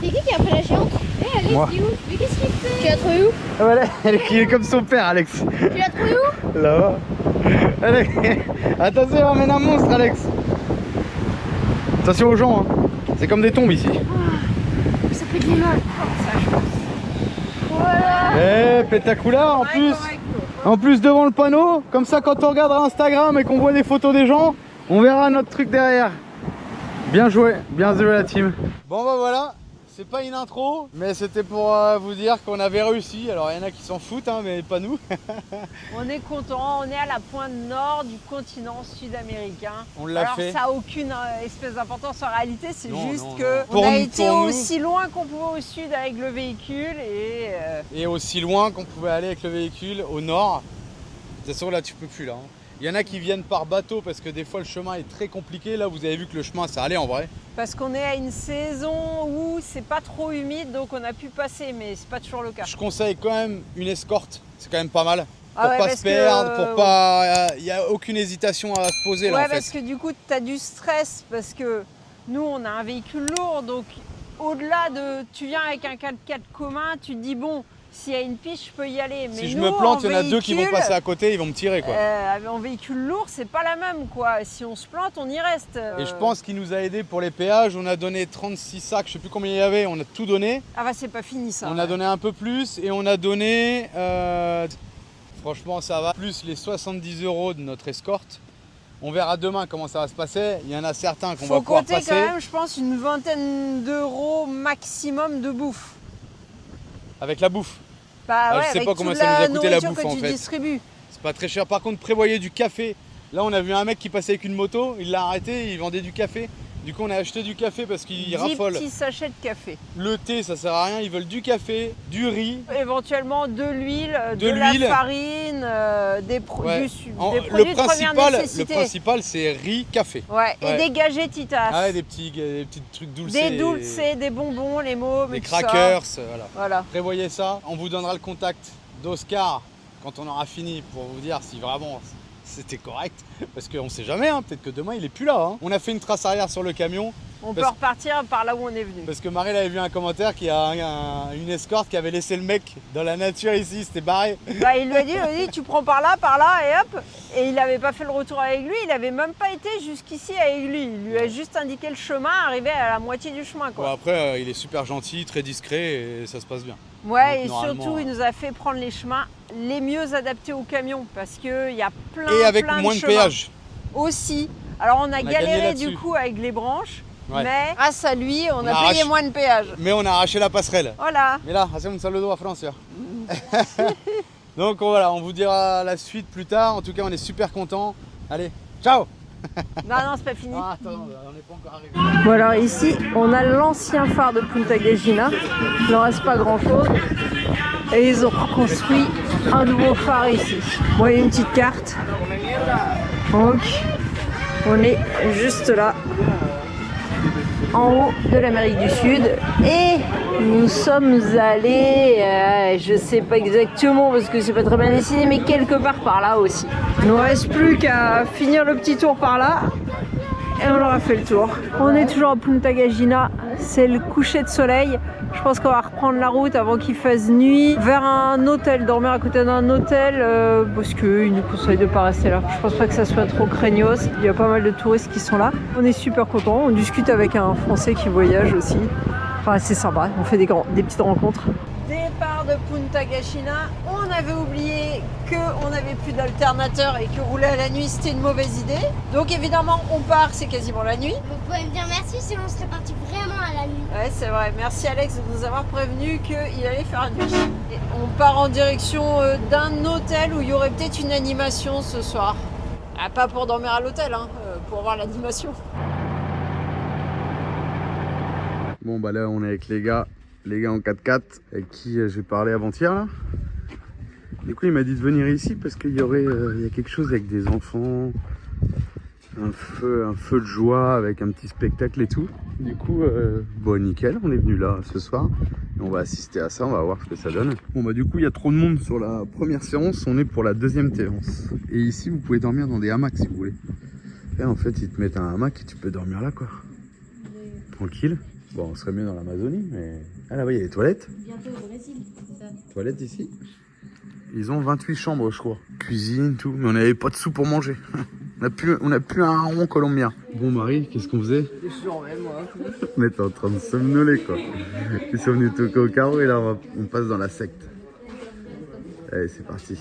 C'est qui a fait la géante? Alex, Moi. il est où? Mais qu'est-ce qu'il fait? Tu l'as trouvé où? Voilà, il est comme son père Alex. Tu l'as trouvé où? Là-bas. Alex. Attention, il ramène un monstre Alex. Attention aux gens, hein. C'est comme des tombes ici. Ça fait du mal. Voilà. Eh, pétacula en plus. En plus devant le panneau, comme ça quand on regardera Instagram et qu'on voit des photos des gens, on verra notre truc derrière. Bien joué la team. Bon bah voilà, c'est pas une intro, mais c'était pour vous dire qu'on avait réussi. Alors il y en a qui s'en foutent, hein, mais pas nous. On est content, on est à la pointe nord du continent sud-américain. On l'a fait. Ça n'a aucune espèce d'importance en réalité, c'est juste que on a été aussi loin qu'on pouvait au sud avec le véhicule et aussi loin qu'on pouvait aller avec le véhicule au nord. De toute façon là tu peux plus là. Hein. Il y en a qui viennent par bateau parce que des fois le chemin est très compliqué. Là vous avez vu que le chemin ça allait en vrai. Parce qu'on est à une saison où c'est pas trop humide donc on a pu passer mais c'est pas toujours le cas. Je conseille quand même une escorte, c'est quand même pas mal. Pour ouais, pas se perdre, pour pas... Il n'y a aucune hésitation à se poser là en fait. Parce que du coup tu as du stress parce que nous on a un véhicule lourd donc au-delà de... Tu viens avec un 4x4 commun, tu te dis bon... S'il y a une piste, je peux y aller. Mais si je nous, me plante, il y en a véhicule, deux qui vont passer à côté, ils vont me tirer quoi. En véhicule lourd, c'est pas la même quoi. Si on se plante, on y reste. Et je pense qu'il nous a aidé pour les péages. On a donné 36 sacs, je sais plus combien il y avait, on a tout donné. Ah bah c'est pas fini ça. On a donné un peu plus et on a donné, franchement ça va, plus les 70 € de notre escorte. On verra demain comment ça va se passer. Il y en a certains qu'on va pouvoir passer. Faut compter quand même, je pense, une vingtaine d'euros maximum de bouffe. Avec la bouffe. Bah ouais, je sais pas combien ça nous a coûté la bouffe en fait. Distribues. C'est pas très cher. Par contre, prévoyez du café. Là, on a vu un mec qui passait avec une moto. Il l'a arrêté. Il vendait du café. Du coup, on a acheté du café parce qu'il raffole. 10 petits sachets de café. Le thé, ça sert à rien. Ils veulent du café, du riz. Éventuellement de l'huile, de la farine, des produits de première nécessité. Le principal, c'est riz, café. Ouais. Et des gagetitas. Ah ouais, des petits trucs dulcés. Des dulcés, des bonbons, les mômes, des crackers. Voilà. Prévoyez ça. On vous donnera le contact d'Oscar quand on aura fini pour vous dire si vraiment c'était correct. Parce qu'on sait jamais, hein, peut-être que demain il est plus là. Hein. On a fait une trace arrière sur le camion. On peut repartir par là où on est venu. Parce que Marie avait vu un commentaire qui a une escorte qui avait laissé le mec dans la nature ici, c'était barré. Bah, il lui a dit tu prends par là et hop. Et il n'avait pas fait le retour avec lui, il n'avait même pas été jusqu'ici avec lui. Il lui a juste indiqué le chemin, arrivé à la moitié du chemin. Quoi. Bon, après, il est super gentil, très discret et ça se passe bien. Ouais, donc, et surtout, il nous a fait prendre les chemins les mieux adaptés au camion parce qu'il y a plein de chemins. Et avec moins de péage. Aussi. Alors, on a galéré du coup avec les branches. Ouais. Mais grâce à lui, on a payé moins de péage. Mais on a arraché la passerelle. Voilà. Mais là, hacemos un saludo à Francia. Donc voilà, on vous dira la suite plus tard. En tout cas, on est super contents. Allez, ciao. Non, c'est pas fini. Ah, attends, on n'est pas encore arrivé. Bon alors ici, on a l'ancien phare de Punta Gagina. Il n'en reste pas grand-chose. Et ils ont reconstruit un nouveau phare ici. Bon, il y a une petite carte. Donc, on est juste là. En haut de l'Amérique du Sud et nous sommes allés, je sais pas exactement parce que c'est pas très bien dessiné, mais quelque part par là aussi. Il ne nous reste plus qu'à finir le petit tour par là et on aura fait le tour. On est toujours à Punta Gagina, c'est le coucher de soleil. Je pense qu'on va reprendre la route avant qu'il fasse nuit vers un hôtel, dormir à côté d'un hôtel parce qu'ils nous conseillent de ne pas rester là. Je pense pas que ça soit trop craignos. Il y a pas mal de touristes qui sont là. On est super contents. On discute avec un Français qui voyage aussi. Enfin, c'est sympa. On fait des petites rencontres. Départ de Punta Gagina. On avait oublié qu'on n'avait plus d'alternateur et que rouler à la nuit c'était une mauvaise idée. Donc évidemment on part, c'est quasiment la nuit. Vous pouvez me dire merci sinon on serait parti vraiment à la nuit. Ouais, c'est vrai. Merci Alex de nous avoir prévenu qu'il allait faire nuit. Et on part en direction d'un hôtel où il y aurait peut-être une animation ce soir. Ah, pas pour dormir à l'hôtel, hein, pour voir l'animation. Bon bah là on est avec les gars en 4x4 avec qui j'ai parlé avant-hier là. Du coup il m'a dit de venir ici parce qu'il y aurait il y a quelque chose avec des enfants, un feu de joie avec un petit spectacle et tout. Du coup bon nickel, on est venu là ce soir et on va assister à ça, on va voir ce que ça donne. Bon bah du coup il y a trop de monde sur la première séance, on est pour la deuxième séance. Et ici vous pouvez dormir dans des hamacs si vous voulez. Et en fait ils te mettent un hamac et tu peux dormir là quoi. Tranquille. Bon, on serait mieux dans l'Amazonie, mais... Ah là-bas, il y a les toilettes. Bientôt au Brésil, c'est ça. Toilettes ici. Ils ont 28 chambres, je crois. Cuisine, tout. Mais on n'avait pas de sous pour manger. On a plus un rond colombien. Bon, Marie, qu'est-ce qu'on faisait? Je suis en même, moi. On est en train de somnoler, quoi. Ils sont venus toquer au carreau et là, on passe dans la secte. Allez, c'est parti.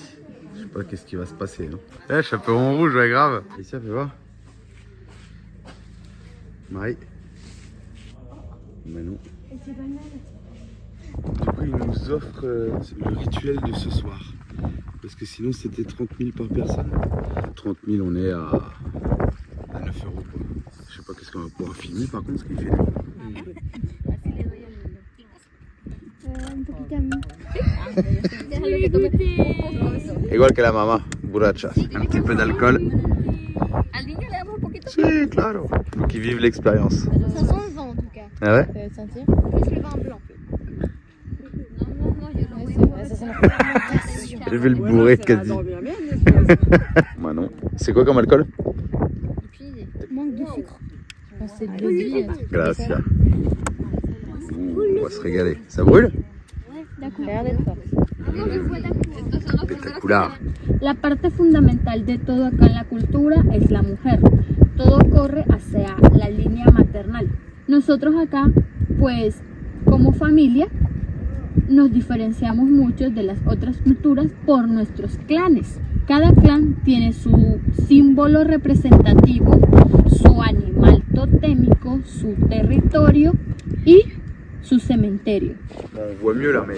Je sais pas qu'est-ce qui va se passer. Hein. Eh, chaperon rouge, ouais, grave. Ici, fais voir. Marie. Mais non. C'est banal. Du coup, il nous offre le rituel de ce soir. Parce que sinon, c'était 30 000 par personne. 30 000, on est à 9 €. Quoi. Je sais pas qu'est-ce qu'on va pouvoir filmer, par contre, ce qu'il fait. Un poquito a mí. Igual que la mamá, borrachas. Un petit peu d'alcool. Al niño le damos un poquito. Si, claro. Faut qu'ils vivent l'expérience. Ça sent le vin en tout cas. Ah ouais? Sentir. Plus le vin blanc. No, yo lo voy a botar. Ça sent la fermentation. Je vais le bourrer, qu'a dit. Moi non. C'est quoi comme alcool? Manque de sucre. C'est de l'eau vie. Gracias. On va se régaler. Ça brûle? L'air d'être fort. Espectacular. La parte fundamental de todo acá en la cultura es la mujer. Todo corre hacia la línea maternal. Nosotros acá, pues, como familia, nos diferenciamos mucho de las otras culturas por nuestros clanes. Cada clan tiene su símbolo representativo, su animal totémico, su territorio y su cementerio. Bon, on voit mieux là, mais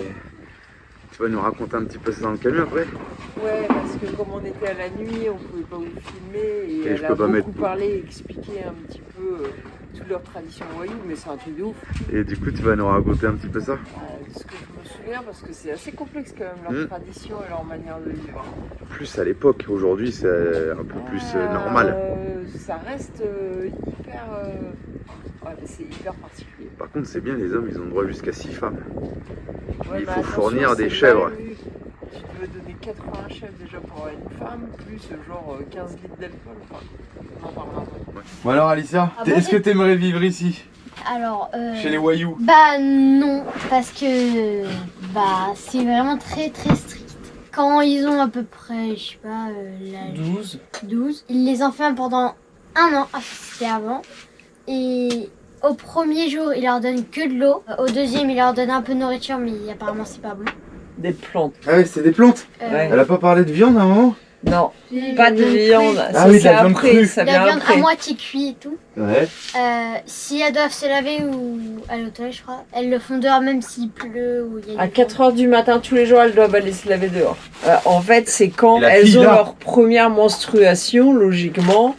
tu vas nous raconter un petit peu ça dans le camion après? Ouais, parce que comme on était à la nuit, on pouvait pas vous filmer et Et elle je a peux pas beaucoup mettre- parlé et expliqué un petit peu toute leur tradition voyou, mais c'est un truc de ouf. Et du coup, tu vas nous raconter un petit peu ça? De ce que je me souviens, parce que c'est assez complexe quand même, leur tradition et leur manière de vivre. Plus à l'époque, aujourd'hui c'est un peu plus normal. Ça reste hyper... ouais, mais c'est hyper particulier. Par contre, c'est bien, les hommes, ils ont le droit jusqu'à 6 femmes. Ouais, Il mais faut attention, fournir des c'est chèvres. mal vu. Tu devais donner 80 chèvres déjà pour avoir une femme, plus genre 15 litres d'alcool. Enfin, on en parlera après. Bon alors Alicia, Ah bon, est-ce que t'aimerais vivre ici? Alors, Chez les Wayous? bah non, parce que bah c'est vraiment très très strict. Quand ils ont à peu près, je sais pas, l'âge 12, ils les enferment pendant 1 an, c'était avant. Et au premier jour, ils leur donnent que de l'eau. Au deuxième, ils leur donnent un peu de nourriture, mais apparemment c'est pas bon. Des plantes. Ah ouais, c'est des plantes? Ouais. Elle a pas parlé de viande à un moment? Non, pas de viande. Ah Ça, oui, de c'est la viande après, crue. ça La vient viande après. à moitié cuite et tout. Ouais. Si elles doivent se laver ou aller aux toilettes, je crois, elles le font dehors même s'il pleut ou il y a À du 4 h du matin, tous les jours, elles doivent aller se laver dehors. En fait, c'est quand Et la elles fille, ont là leur première menstruation, logiquement,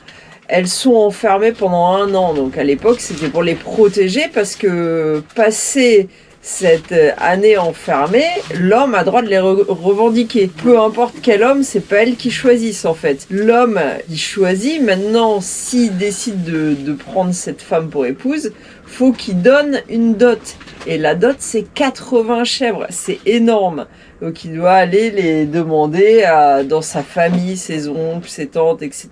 elles sont enfermées pendant 1 an. Donc à l'époque, c'était pour les protéger parce que passer cette année enfermée, l'homme a droit de les revendiquer. Peu importe quel homme, c'est pas elles qui choisissent en fait. L'homme, il choisit. Maintenant, s'il décide de prendre cette femme pour épouse, faut qu'il donne une dot. Et la dot, c'est 80 chèvres. C'est énorme. Donc il doit aller les demander dans sa famille, ses oncles, ses tantes, etc.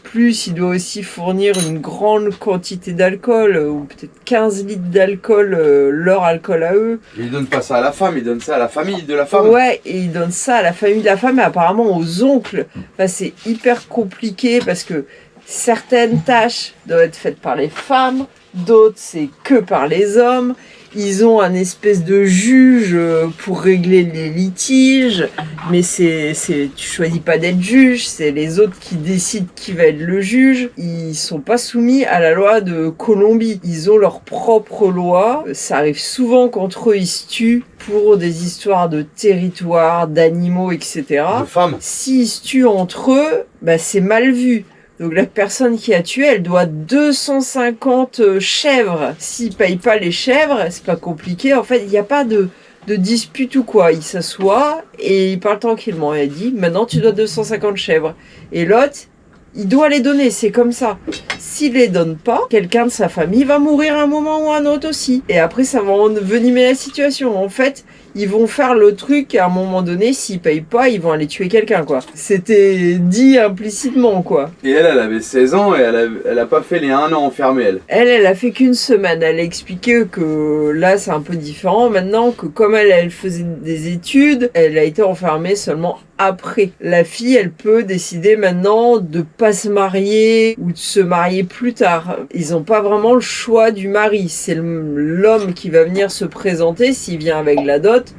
Plus il doit aussi fournir une grande quantité d'alcool, ou peut-être 15 litres d'alcool, leur alcool à eux. Il donne pas ça à la femme, il donne ça à la famille de la femme. Ouais, et il donne ça à la famille de la femme et apparemment aux oncles. Enfin, c'est hyper compliqué parce que certaines tâches doivent être faites par les femmes, d'autres c'est que par les hommes. Ils ont un espèce de juge pour régler les litiges, mais tu choisis pas d'être juge, c'est les autres qui décident qui va être le juge. Ils sont pas soumis à la loi de Colombie. Ils ont leur propre loi. Ça arrive souvent qu'entre eux ils se tuent pour des histoires de territoire, d'animaux, etc. De femmes. S'ils se tuent entre eux, bah c'est mal vu. Donc la personne qui a tué, elle doit 250 chèvres. S'il paye pas les chèvres, c'est pas compliqué. En fait, il n'y a pas de dispute ou quoi. Il s'assoit et il parle tranquillement. Et elle dit, maintenant tu dois 250 chèvres. Et l'autre, il doit les donner, c'est comme ça. S'il les donne pas, quelqu'un de sa famille va mourir à un moment ou à un autre aussi. Et après, ça va envenimer la situation. En fait, ils vont faire le truc et à un moment donné, s'ils payent pas, ils vont aller tuer quelqu'un, quoi. C'était dit implicitement, quoi. Et elle avait 16 ans et elle a pas fait les 1 an enfermée, elle. Elle a fait qu'une semaine. Elle a expliqué que là, c'est un peu différent maintenant, que comme elle faisait des études, elle a été enfermée seulement après. La fille, elle peut décider maintenant de pas se marier ou de se marier plus tard. Ils ont pas vraiment le choix du mari. C'est l'homme qui va venir se présenter s'il vient avec la dot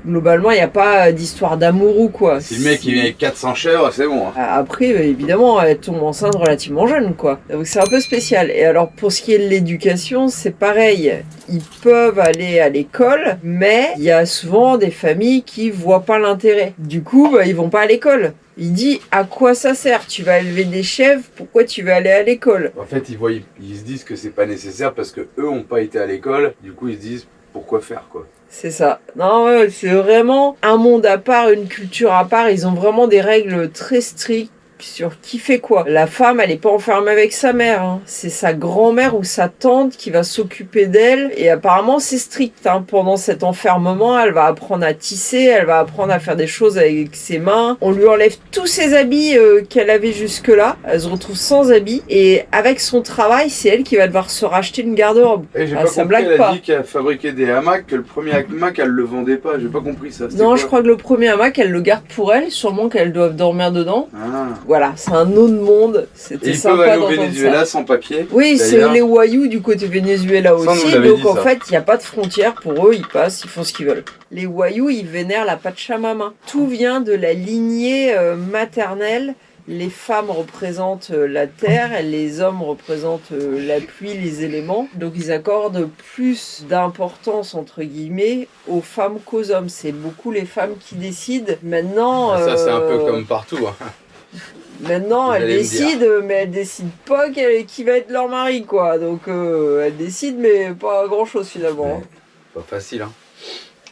Globalement, il n'y a pas d'histoire d'amour ou quoi. Si le mec il vient avec 400 chèvres, c'est bon. Hein. Après, évidemment, elle tombe enceinte relativement jeune, quoi. Donc c'est un peu spécial. Et alors, pour ce qui est de l'éducation, c'est pareil. Ils peuvent aller à l'école, mais il y a souvent des familles qui voient pas l'intérêt. Du coup, ils vont pas à l'école. Il dit, à quoi ça sert? Tu vas élever des chèvres, pourquoi tu vas aller à l'école? En fait, ils se disent que c'est pas nécessaire parce que eux ont pas été à l'école. Du coup, ils se disent, pourquoi faire, quoi. C'est ça. Non, c'est vraiment un monde à part, une culture à part. Ils ont vraiment des règles très strictes sur qui fait quoi. La femme, elle est pas enfermée avec sa mère. Hein. C'est sa grand-mère ou sa tante qui va s'occuper d'elle. Et apparemment, c'est strict. Hein. Pendant cet enfermement, elle va apprendre à tisser, elle va apprendre à faire des choses avec ses mains. On lui enlève tous ses habits qu'elle avait jusque-là. Elle se retrouve sans habits. Et avec son travail, c'est elle qui va devoir se racheter une garde-robe. Et j'ai Ah, pas ça compris, blague elle a pas. dit qu'elle fabriquait des hamacs, que le premier hamac, elle le vendait pas. J'ai pas compris ça. C'était Non, quoi? je crois que le premier hamac, elle le garde pour elle. Sûrement qu'elles doivent dormir dedans. Ah. Voilà, c'est un autre monde. Et C'était ils peuvent sympa aller au d'entendre Venezuela ça. sans papier. Oui, c'est D'ailleurs. les Wayuu du côté Venezuela Ça, on aussi. nous l'avait Donc dit, en ça. fait, il n'y a pas de frontière pour eux. Ils passent, ils font ce qu'ils veulent. Les Wayuu, ils vénèrent la Pachamama. Tout vient de la lignée maternelle. Les femmes représentent la terre et les hommes représentent la pluie, les éléments. Donc ils accordent plus d'importance, entre guillemets, aux femmes qu'aux hommes. C'est beaucoup les femmes qui décident. Maintenant... Ça, c'est un peu comme partout. Hein. Maintenant, Vous elles allez me décident, mais elles décident pas qui va être leur mari, quoi. Donc, elles décident, mais pas grand-chose, finalement. Ouais. Pas facile, hein.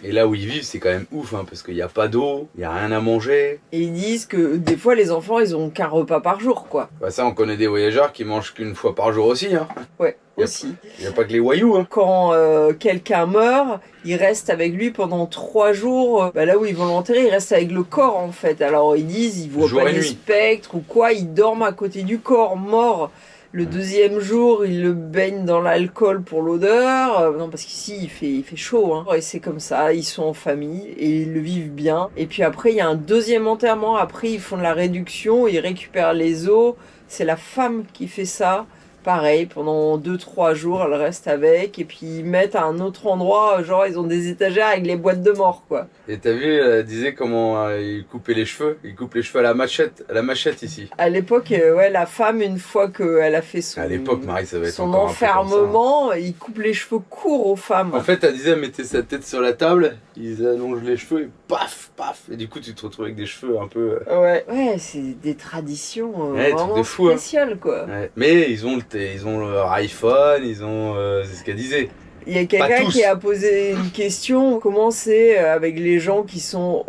Et là où ils vivent, c'est quand même ouf, hein, parce qu'il n'y a pas d'eau, il n'y a rien à manger. Et ils disent que des fois, les enfants, ils ont qu'un repas par jour, quoi. Bah ça, on connaît des voyageurs qui mangent qu'une fois par jour aussi. Hein. Ouais, Yep. aussi. Il n'y a pas que les voyous. Hein. Quand quelqu'un meurt, il reste avec lui pendant 3 jours. Là où ils vont l'enterrer, il reste avec le corps, en fait. Alors, ils disent, ils voient Jour pas et les nuit. spectres ou quoi. Ils dorment à côté du corps mort. Le deuxième jour, ils le baignent dans l'alcool pour l'odeur. Non, parce qu'ici, il fait chaud. Hein. Et c'est comme ça, ils sont en famille et ils le vivent bien. Et puis après, il y a un deuxième enterrement. Après, ils font de la réduction, ils récupèrent les os. C'est la femme qui fait ça. Pareil, pendant 2-3 jours, elle reste avec. Et puis, ils mettent à un autre endroit. Genre, ils ont des étagères avec les boîtes de mort, quoi. Et t'as vu, elle disait comment ils coupaient les cheveux. Ils coupent les cheveux à la machette ici. À l'époque, ouais, la femme, une fois qu'elle a fait À l'époque, Marie, ça va être son encore un peu comme ça, hein. enfermement, il coupe les cheveux courts aux femmes. En fait, elle disait, elle mettait sa tête sur la table, ils allongent les cheveux et paf, paf. Et du coup, tu te retrouves avec des cheveux un peu... Ouais, c'est des traditions Ouais, vraiment truc de fou, hein. spéciales, quoi. Ouais. Mais ils ont leur iPhone, ils ont... c'est ce qu'elle disait. Il y a Pas quelqu'un tous. qui a posé une question, comment c'est avec les gens qui sont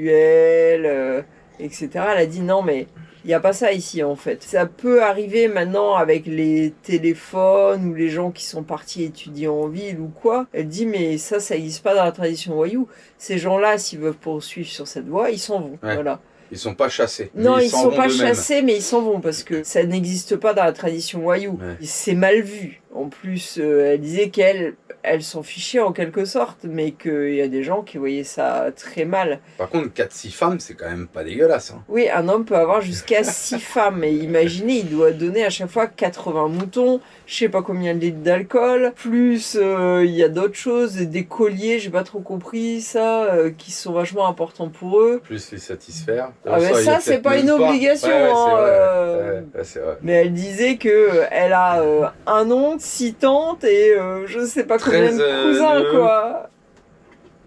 homosexuels, etc. Elle a dit non, mais il n'y a pas ça ici, en fait. Ça peut arriver maintenant avec les téléphones ou les gens qui sont partis étudier en ville ou quoi. Elle dit, mais ça n'existe pas dans la tradition Wayuu. Ces gens-là, s'ils veulent poursuivre sur cette voie, ils s'en vont. Ouais. Voilà. Ils sont pas chassés. Non, mais ils s'en sont vont pas d'eux-mêmes. chassés, mais ils s'en vont parce que ça n'existe pas dans la tradition Wayuu. Ouais. C'est mal vu. En plus, elle disait qu'elle s'en fichait en quelque sorte, mais qu'il y a des gens qui voyaient ça très mal. Par contre, 4-6 femmes, c'est quand même pas dégueulasse. Hein. Oui, un homme peut avoir jusqu'à 6 femmes. Mais imaginez, il doit donner à chaque fois 80 moutons, je sais pas combien de litres d'alcool, plus il y a d'autres choses, des colliers, j'ai pas trop compris ça, qui sont vachement importants pour eux. Plus les satisfaire. Ah, mais il y a ça, c'est peut-être pas même une obligation, Ouais, hein, c'est vrai. Ouais, c'est vrai. Mais elle disait que elle a un oncle, 6 tantes et je sais pas combien 13, de cousins, neveux. quoi.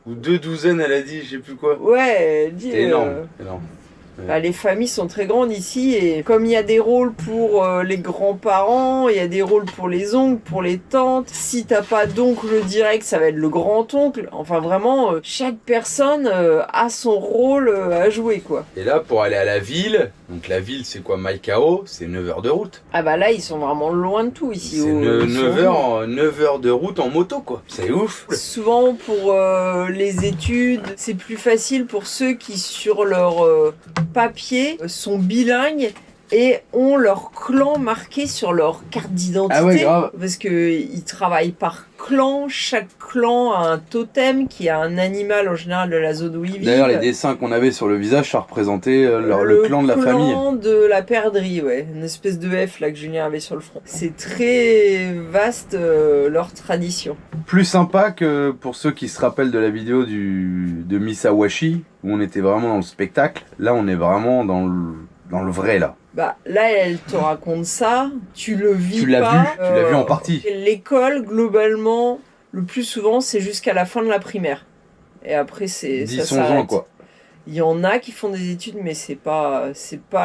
Ou 2 douzaines, elle a dit, je sais plus quoi. Ouais, elle dit... C'est énorme, énorme. Bah, les familles sont très grandes ici et comme il y a des rôles pour les grands-parents, il y a des rôles pour les oncles, pour les tantes. Si t'as pas d'oncle direct, ça va être le grand-oncle. Enfin vraiment, chaque personne a son rôle à jouer, quoi. Et là, pour aller à la ville, donc la ville, c'est quoi, Maicao, c'est 9 heures de route. Ah bah là, ils sont vraiment loin de tout ici. C'est 9 heures de route en moto, quoi. C'est ouf. Souvent pour les études, c'est plus facile pour ceux qui sur leur papier sont bilingues et ont leur clan marqué sur leur carte d'identité. Ah ouais, grave. Parce qu'ils travaillent par clan. Chaque clan a un totem qui a un animal en général de la zone où ils vivent. D'ailleurs, les dessins qu'on avait sur le visage, ça représentait le clan de la famille. Le clan de la perdrix, ouais. Une espèce de F là que Julien avait sur le front. C'est très vaste leur tradition. Plus sympa que pour ceux qui se rappellent de la vidéo de Miss Awashi, où on était vraiment dans le spectacle. Là, on est vraiment dans le vrai, là. Bah, là, elle te raconte ça, tu le vis Tu l'as pas. vu, tu l'as vu en partie. L'école, globalement, le plus souvent, c'est jusqu'à la fin de la primaire. Et après, ça 10-11 s'arrête. ans, quoi. Il y en a qui font des études, mais c'est pas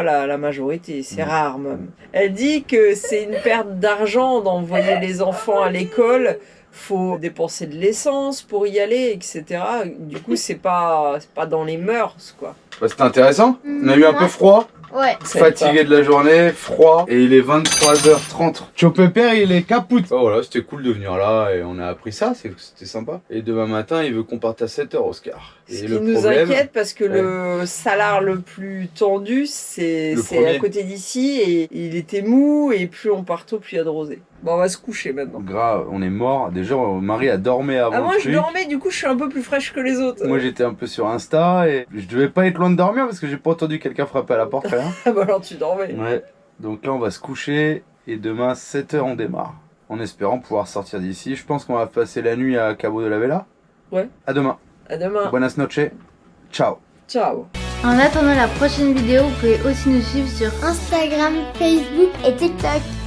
la majorité, c'est rare même. Elle dit que c'est une perte d'argent d'envoyer les enfants à l'école. Faut dépenser de l'essence pour y aller, etc. Du coup, c'est pas dans les mœurs, quoi. Bah, c'était intéressant. On a eu un peu froid. Ouais. Fatigué de la journée, froid, et il est 23h30. Chopper, il est capoute. Oh, voilà, c'était cool de venir là et on a appris ça, c'était sympa. Et demain matin, il veut qu'on parte à 7h, Oscar. Et Ce qui nous inquiète parce que le salar le plus tendu, c'est à côté d'ici et il était mou et plus on part tôt, plus il y a de rosée. Bon, on va se coucher maintenant. Grave, on est mort. Déjà, Marie a dormi avant Ah, moi le je truc. dormais, du coup je suis un peu plus fraîche que les autres. Moi j'étais un peu sur Insta et je devais pas être loin de dormir parce que j'ai pas entendu quelqu'un frapper à la porte, rien. Ah bah alors tu dormais. Ouais, donc là on va se coucher et demain 7h on démarre. En espérant pouvoir sortir d'ici. Je pense qu'on va passer la nuit à Cabo de la Vela. Ouais. À demain. À demain. Buenas noches. Ciao. Ciao. En attendant la prochaine vidéo, vous pouvez aussi nous suivre sur Instagram, Facebook et TikTok.